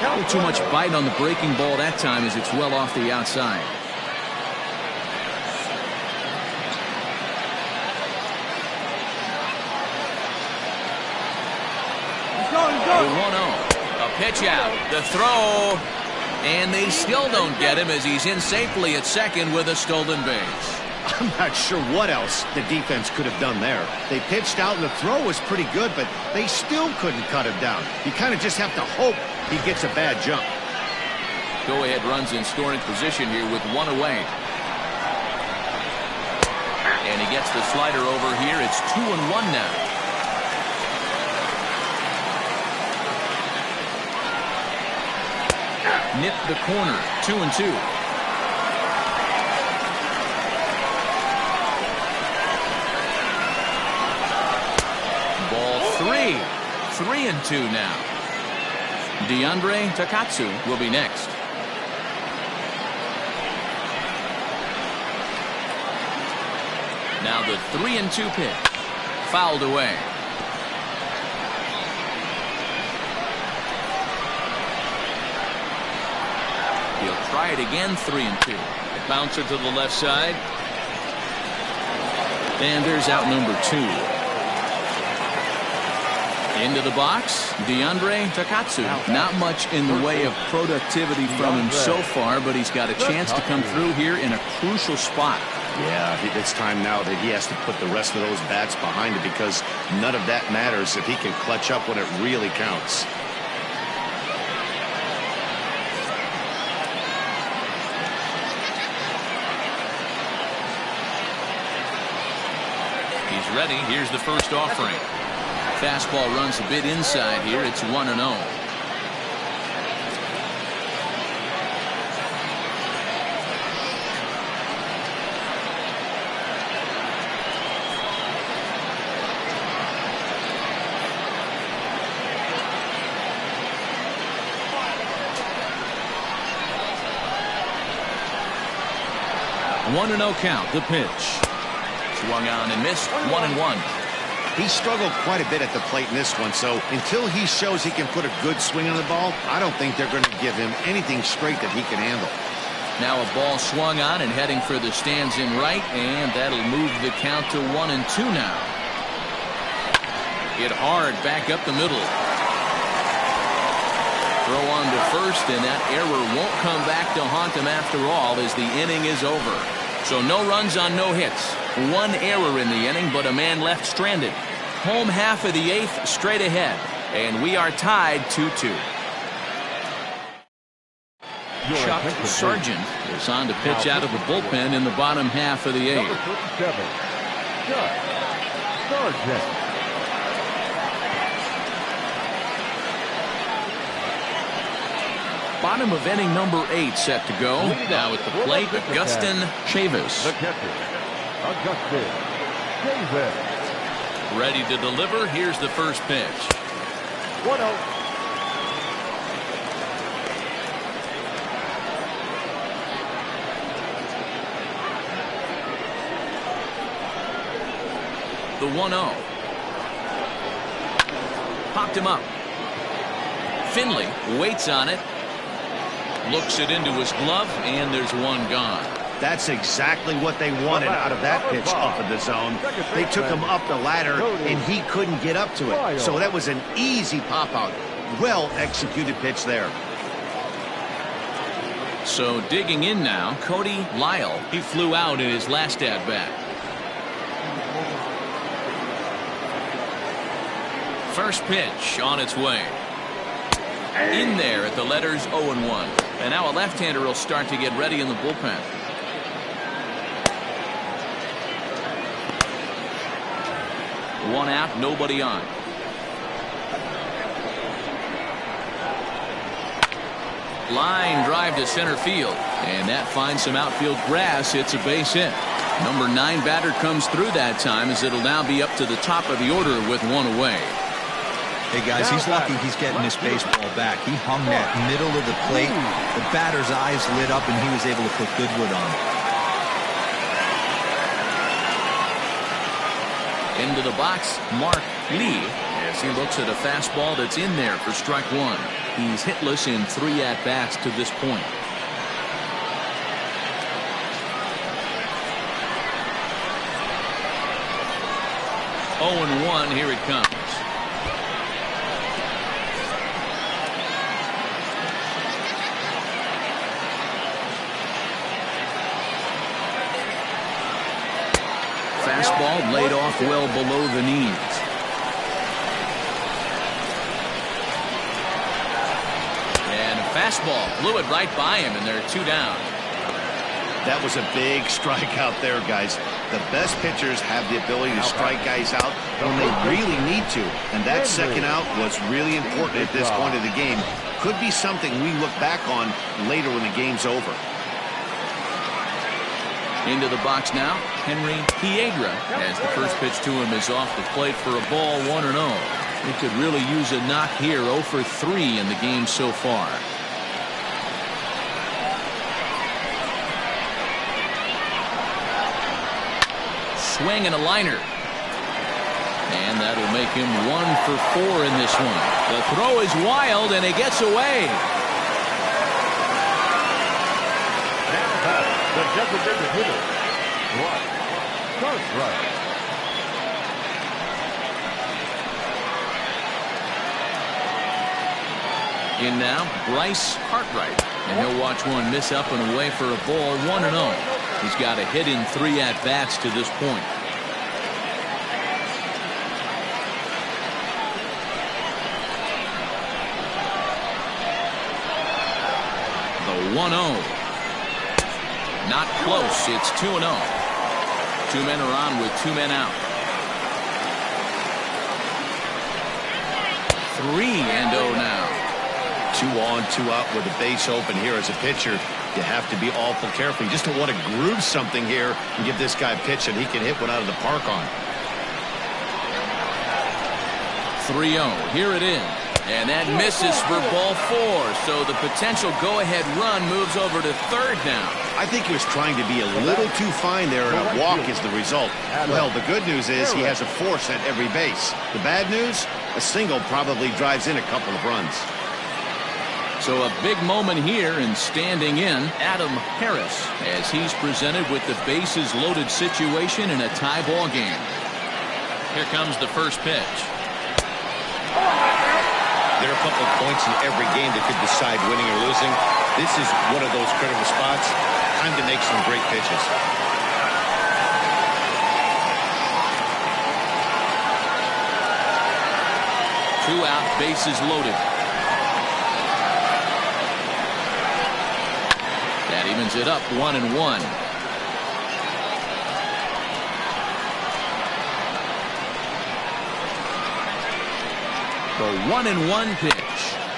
A little too much bite on the breaking ball that time as it's well off the outside. He's going. 1-0. A pitch out. The throw. And they still don't get him as he's in safely at second with a stolen base. I'm not sure what else the defense could have done there. They pitched out and the throw was pretty good, but they still couldn't cut him down. You kind of just have to hope he gets a bad jump. Go-ahead runs in scoring position here with 1 away. And he gets the slider over here. It's 2-1 now. Nip the corner. 2-2. Ball 3. 3-2 now. DeAndre Takatsu will be next. Now the 3-2 pitch. Fouled away. He'll try it again. 3-2. Bouncer to the left side. And there's out number 2. Into the box, DeAndre Takatsu. Not much in the way of productivity from him so far, but he's got a chance to come through here in a crucial spot. Yeah, it's time now that he has to put the rest of those bats behind it, because none of that matters if he can clutch up when it really counts. He's ready. Here's the first offering. Fastball runs a bit inside here. It's 1-0. One and 0 count. The pitch. Swung on and missed. 1-1. He struggled quite a bit at the plate in this one, so until he shows he can put a good swing on the ball, I don't think they're going to give him anything straight that he can handle. Now a ball swung on and heading for the stands in right, and that'll move the count to 1-2 now. Hit hard back up the middle. Throw on to first, and that error won't come back to haunt him after all as the inning is over. So no runs on no hits. One error in the inning, but a man left stranded. Home half of the 8th straight ahead, and we are tied 2-2. Chuck Sargent is on to pitch out of the bullpen in the bottom half of the 8th. Number 37, Chuck Sargent. Bottom of inning number 8 set to go. Now at the plate, Augustin Chavis. The catcher, Augustin Chavis. Ready to deliver. Here's the first pitch. 1-0. The 1-0. Popped him up. Finley waits on it. Looks it into his glove, and there's one gone. That's exactly what they wanted out of that pitch off of the zone. They took him up the ladder, and he couldn't get up to it. So that was an easy pop-out. Well-executed pitch there. So digging in now, Cody Lyle. He flew out in his last at-bat. First pitch on its way. In there at the letters 0-1. And now a left-hander will start to get ready in the bullpen. One out, nobody on. Line drive to center field. And that finds some outfield grass. It's a base hit. Number 9 batter comes through that time, as it'll now be up to the top of the order with one away. Hey guys, he's lucky he's getting this baseball back. He hung that middle of the plate. The batter's eyes lit up, and he was able to put good wood on it. Into the box, Mark Lee, as he looks at a fastball that's in there for strike 1. He's hitless in 3 at-bats to this point. Oh, and 1, here it comes. Fastball laid off well below the knees. And a fastball blew it right by him, and they're 2 down. That was a big strikeout there, guys. The best pitchers have the ability to strike guys out when they really need to. And that second out was really important at this point of the game. Could be something we look back on later when the game's over. Into the box now, Henry Piedra, as the first pitch to him is off the plate for a ball, 1-0. He could really use a knock here, 0 for 3 in the game so far. Swing and a liner. And that'll make him 1 for 4 in this one. The throw is wild, and it gets away. Now back, the designated hitter. Right. Starts right. In now, Bryce Cartwright. And he'll watch one miss up and away for a ball, 1-0. He's got a hit in 3 at-bats to this point. The 1-0. Not close. It's 2-0. 2 men are on with 2 men out. 3-0 now. 2 on, 2 out with the base open here as a pitcher. You have to be awful careful. You just don't want to groove something here and give this guy a pitch that he can hit one out of the park on. 3-0. Here it is. And that misses for ball 4. So the potential go-ahead run moves over to third now. I think he was trying to be a little too fine there, and a walk is the result. Well, the good news is he has a force at every base. The bad news, a single probably drives in a couple of runs. So a big moment here, and standing in, Adam Harris, as he's presented with the bases loaded situation in a tie ball game. Here comes the first pitch. There are a couple of points in every game that could decide winning or losing. This is one of those critical spots. Time to make some great pitches. Two out, bases loaded. That evens it up, 1-1. The 1-1 pitch.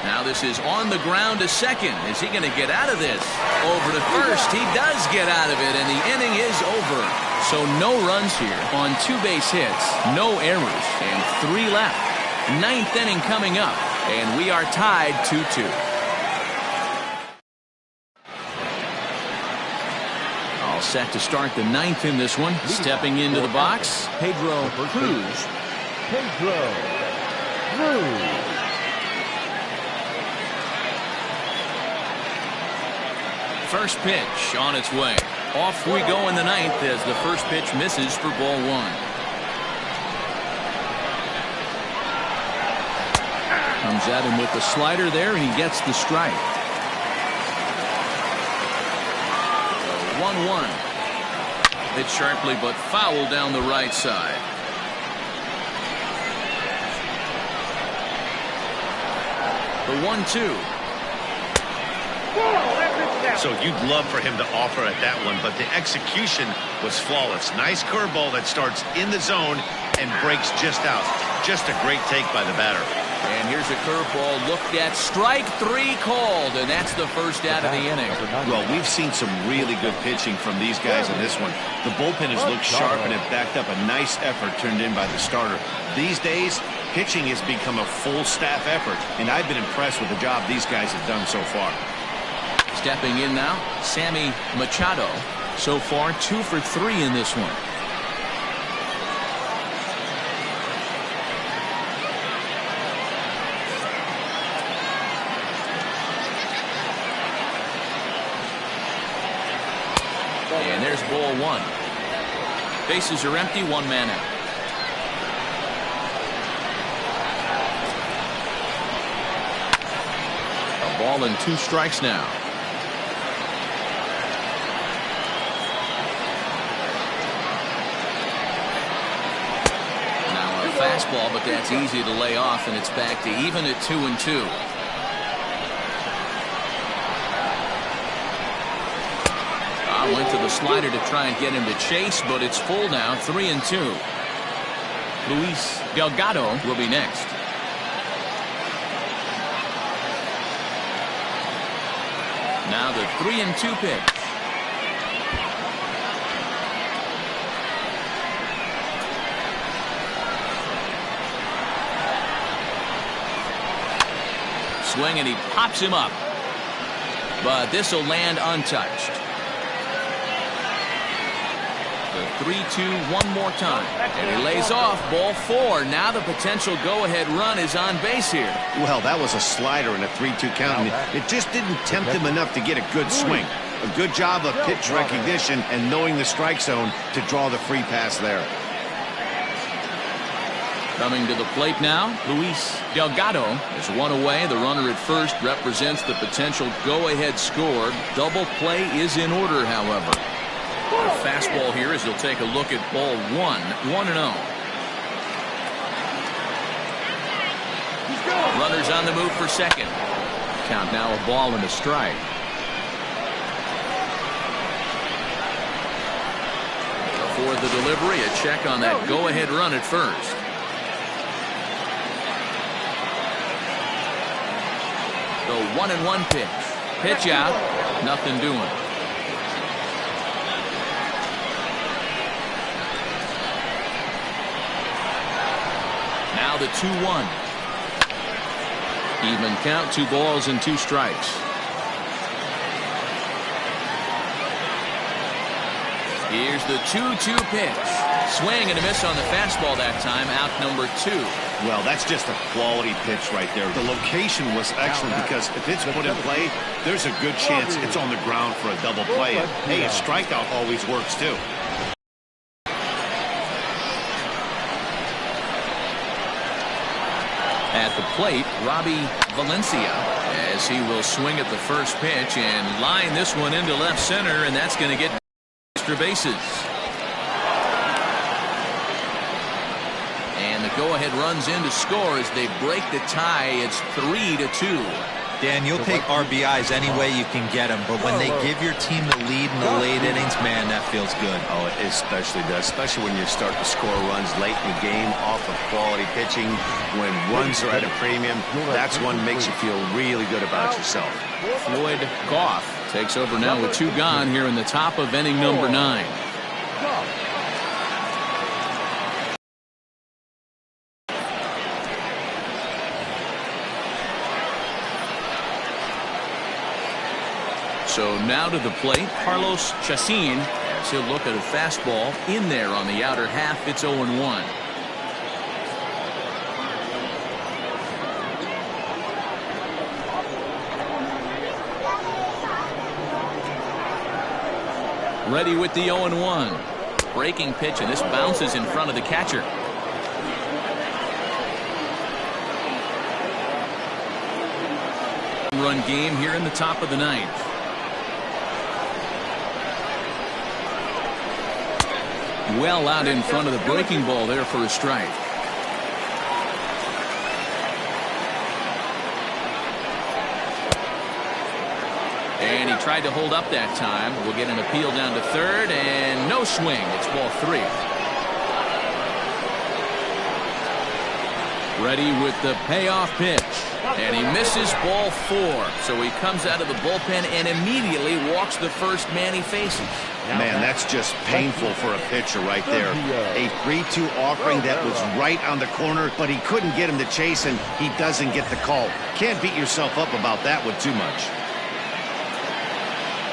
Now this is on the ground to second. Is he going to get out of this? Over to first. He does get out of it, and the inning is over. So no runs here on 2 base hits, no errors, and 3 left. 9th inning coming up, and we are tied 2-2. All set to start the 9th in this one. Stepping into the box, Pedro Cruz. Pedro Cruz. First pitch on its way. Off we go in the 9th as the first pitch misses for ball 1. Comes at him with the slider there, and he gets the strike. 1-1. Hit sharply but foul down the right side. The 1-2. So you'd love for him to offer at that one, but the execution was flawless. Nice curveball that starts in the zone and breaks just out. Just a great take by the batter. And here's a curveball looked at. Strike 3 called, and that's the first out of the inning. Well, we've seen some really good pitching from these guys in this one. The bullpen has looked sharp, and it backed up a nice effort turned in by the starter. These days, pitching has become a full staff effort, and I've been impressed with the job these guys have done so far. Stepping in now, Sammy Machado. So far, 2 for 3 in this one. And there's ball 1. Bases are empty, 1 man out. A ball and 2 strikes now. Fastball, but that's easy to lay off, and it's back to even at 2-2. Went to the slider to try and get him to chase, but it's full now, 3-2. Luis Delgado will be next. Now the 3-2 pitch. Swing, and he pops him up. But this will land untouched. The 3-2 one more time. And he lays off ball 4. Now the potential go-ahead run is on base here. Well, that was a slider in a 3-2 count, and it just didn't tempt him enough to get a good swing. A good job of pitch recognition and knowing the strike zone to draw the free pass there. Coming to the plate now, Luis Delgado is one away. The runner at first represents the potential go-ahead score. Double play is in order, however. A fastball here as he'll take a look at ball 1-0. Runners on the move for second. Count now a ball and a strike. Before the delivery, a check on that go-ahead run at first. The 1-1 pitch. Pitch out. Nothing doing. Now the 2-1. Even count, 2 balls and 2 strikes. Here's the 2-2 pitch. Swing and a miss on the fastball that time. Out number 2. Well, that's just a quality pitch right there. The location was excellent because if it's put in play, there's a good chance it's on the ground for a double play. And, hey, a strikeout always works too. At the plate, Robbie Valencia, as he will swing at the first pitch and line this one into left center, and that's going to get extra bases. And the go-ahead runs in to score as they break the tie. It's 3-2. Dan, you'll take RBIs any way you can get them, but when they give your team the lead in the late innings, man, that feels good. Oh, it especially does, especially when you start to score runs late in the game off of quality pitching. When runs are at a premium, that's one makes you feel really good about yourself. Floyd Goff takes over now with 2 gone here in the top of inning number 9. So now to the plate, Carlos Chacin, as he'll look at a fastball in there on the outer half. It's 0-1. Ready with the 0-1. Breaking pitch, and this bounces in front of the catcher. Run game here in the top of the 9th. Well out in front of the breaking ball there for a strike. And he tried to hold up that time. We'll get an appeal down to third, and no swing. It's ball 3. Ready with the payoff pitch. And he misses ball 4. So he comes out of the bullpen and immediately walks the first man he faces. Man, that's just painful for a pitcher right there. A 3-2 offering that was right on the corner, but he couldn't get him to chase, and he doesn't get the call. Can't beat yourself up about that one too much.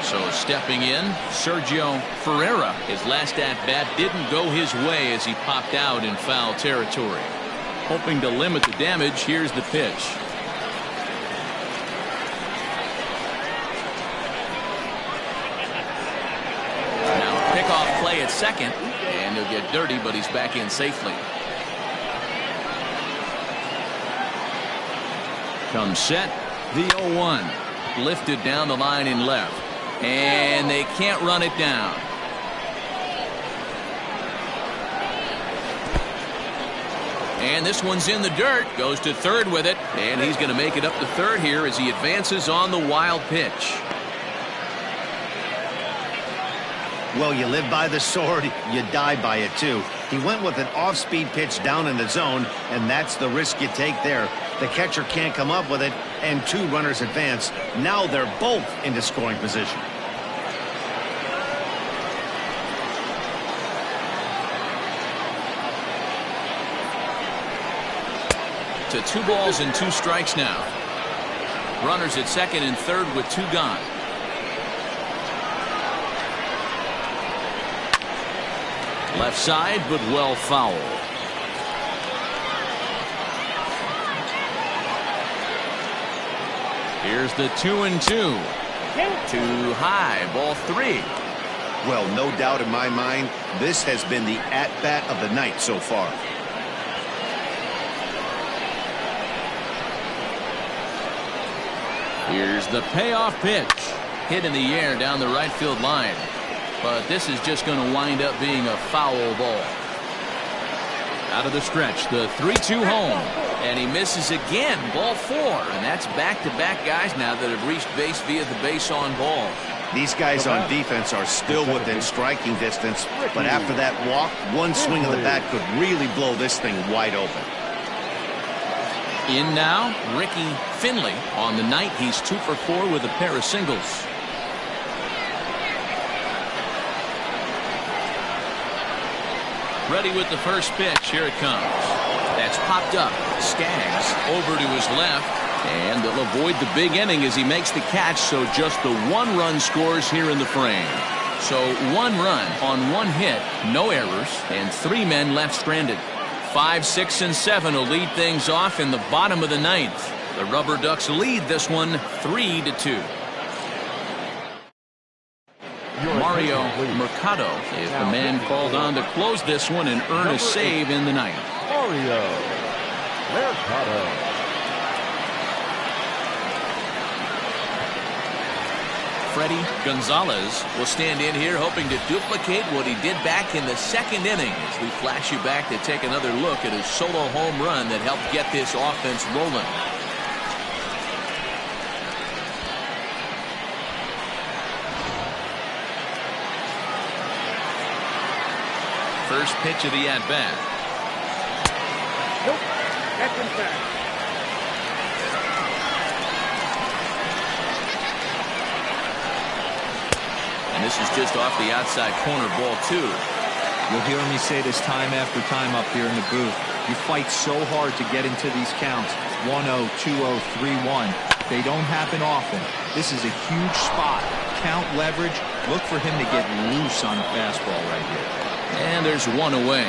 So stepping in, Sergio Ferreira. His last at-bat didn't go his way as he popped out in foul territory. Hoping to limit the damage, here's the pitch. Now pickoff play at second, and he'll get dirty, but he's back in safely. Comes set, the 0-1. Lifted down the line in left. And they can't run it down. And this one's in the dirt. Goes to third with it. And he's going to make it up to third here as he advances on the wild pitch. Well, you live by the sword, you die by it too. He went with an off-speed pitch down in the zone, and that's the risk you take there. The catcher can't come up with it, and 2 runners advance. Now they're both into scoring position. To 2 balls and 2 strikes now. Runners at second and third with 2 gone. Left side, but well fouled. Here's the 2-2. Too high, ball 3. Well, no doubt in my mind, this has been the at-bat of the night so far. Here's the payoff pitch. Hit in the air down the right field line. But this is just going to wind up being a foul ball. Out of the stretch, the 3-2 home. And he misses again, ball 4. And that's back-to-back guys now that have reached base via the base on ball. These guys on defense are still within striking distance, but after that walk, one swing of the bat could really blow this thing wide open. In now, Ricky Finley. On the night, he's 2 for 4 with a pair of singles. Ready with the first pitch. Here it comes. That's popped up. Skaggs over to his left. And they'll avoid the big inning as he makes the catch, so just the 1 run scores here in the frame. So 1 run on 1 hit, no errors, and 3 men left stranded. 5, 6, and 7 will lead things off in the bottom of the 9th. The Rubberducks lead this one 3-2. Mario Mercado is the man called on to close this one and earn a save in the 9th. Mario Mercado. Freddie Gonzalez will stand in here hoping to duplicate what he did back in the 2nd inning as we flash you back to take another look at his solo home run that helped get this offense rolling. First pitch of the at-bat. Nope. That's inside. And this is just off the outside corner, ball 2. You'll hear me say this time after time up here in the booth. You fight so hard to get into these counts. 1-0, 2-0, 3-1. They don't happen often. This is a huge spot. Count leverage. Look for him to get loose on a fastball right here. And there's 1 away.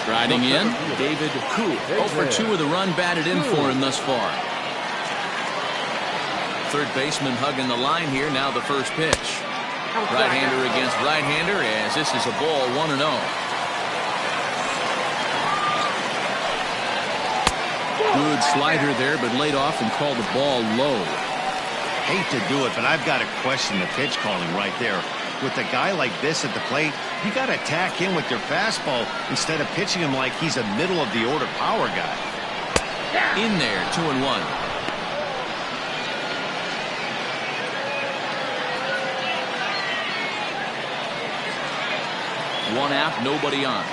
Striding in, David Koo. 0 for 2 with a run batted in for him thus far. Third baseman hugging the line here. Now the first pitch. Right-hander against right-hander as this is a ball 1-0. Good slider there, but laid off and called the ball low. Hate to do it, but I've got to question the pitch calling right there. With a guy like this at the plate, you got to attack him with your fastball instead of pitching him like he's a middle-of-the-order power guy. In there, 2-1. One out, nobody on.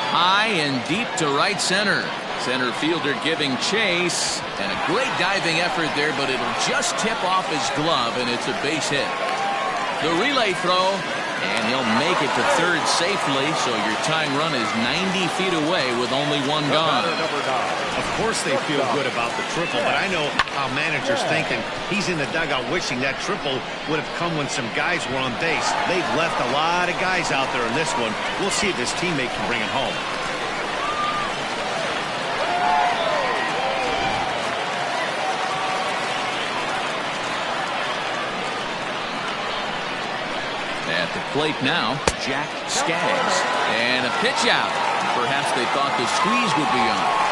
High and deep to right center. Center fielder giving chase. And a great diving effort there, but it'll just tip off his glove, and it's a base hit. The relay throw, and he'll make it to third safely, so your tying run is 90 feet away with only 1 gone. Of course they feel good about the triple, but I know how managers thinking. He's in the dugout wishing that triple would have come when some guys were on base. They've left a lot of guys out there in this one. We'll see if his teammate can bring it home. At the plate now, Jack Skaggs. And a pitch out. Perhaps they thought the squeeze would be on.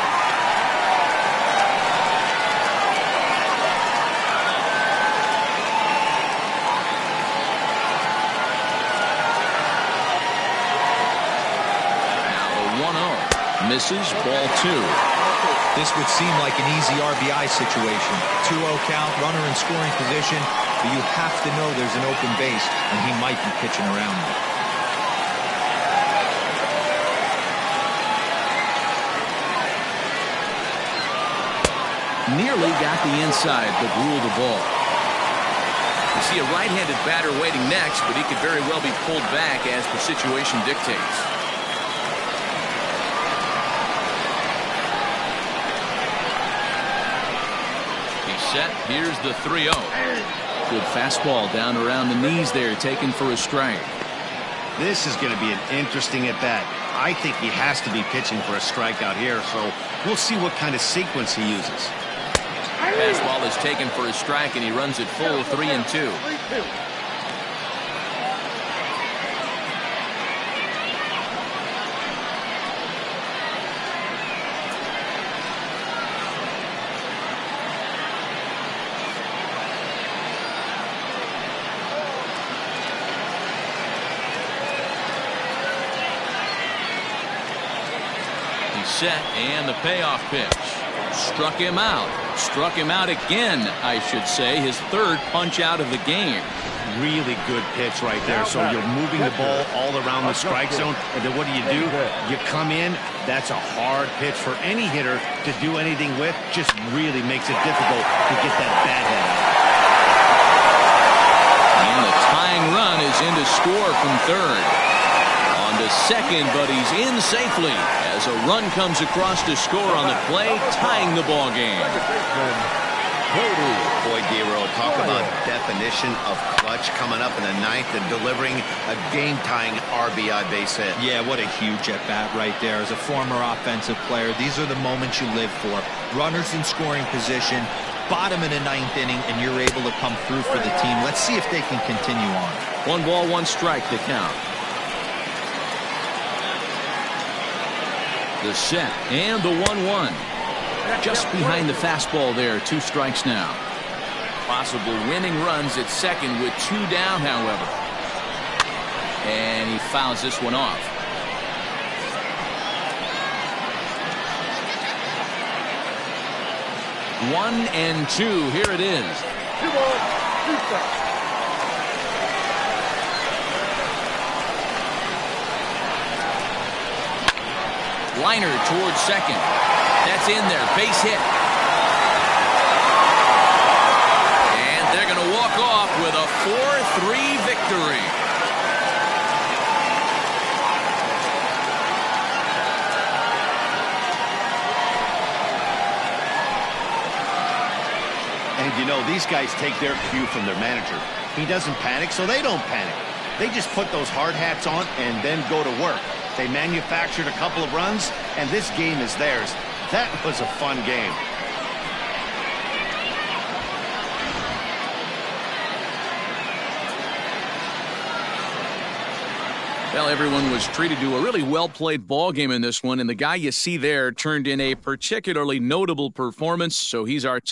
Misses, ball 2. This would seem like an easy RBI situation. 2-0 count, runner in scoring position, but you have to know there's an open base, and he might be pitching around there. Nearly got the inside, but ruled the ball. You see a right-handed batter waiting next, but he could very well be pulled back as the situation dictates. Set. Here's the 3-0. Good fastball down around the knees there, taken for a strike. This is going to be an interesting at-bat. I think he has to be pitching for a strikeout here, so we'll see what kind of sequence he uses. Fastball is taken for a strike, and he runs it full 3-2. Set, and the payoff pitch. Struck him out. Struck him out again, I should say. His third punch out of the game. Really good pitch right there. So you're moving the ball all around the strike zone, and then what do? You come in. That's a hard pitch for any hitter to do anything with. Just really makes it difficult to get that bat head out. And the tying run is in to score from third. On to second, but he's in safely as a run comes across to score on the play, tying the ball game. Boy, Dero, talk about definition of clutch coming up in the ninth and delivering a game-tying RBI base hit. Yeah, what a huge at-bat right there. As a former offensive player, these are the moments you live for. Runners in scoring position, bottom in the ninth inning, and you're able to come through for the team. Let's see if they can continue on. 1 ball, 1 strike to count. The set and the 1-1. Just behind the fastball there. 2 strikes now. Possible winning runs at second with 2 down, however. And he fouls this one off. One and 2. Here it is. 2 balls, 2 strikes. Liner towards second. That's in there. Base hit. And they're going to walk off with a 4-3 victory. And you know, these guys take their cue from their manager. He doesn't panic, so they don't panic. They just put those hard hats on and then go to work. They manufactured a couple of runs, and this game is theirs. That was a fun game. Well, everyone was treated to a really well-played ball game in this one, and the guy you see there turned in a particularly notable performance, so he's our top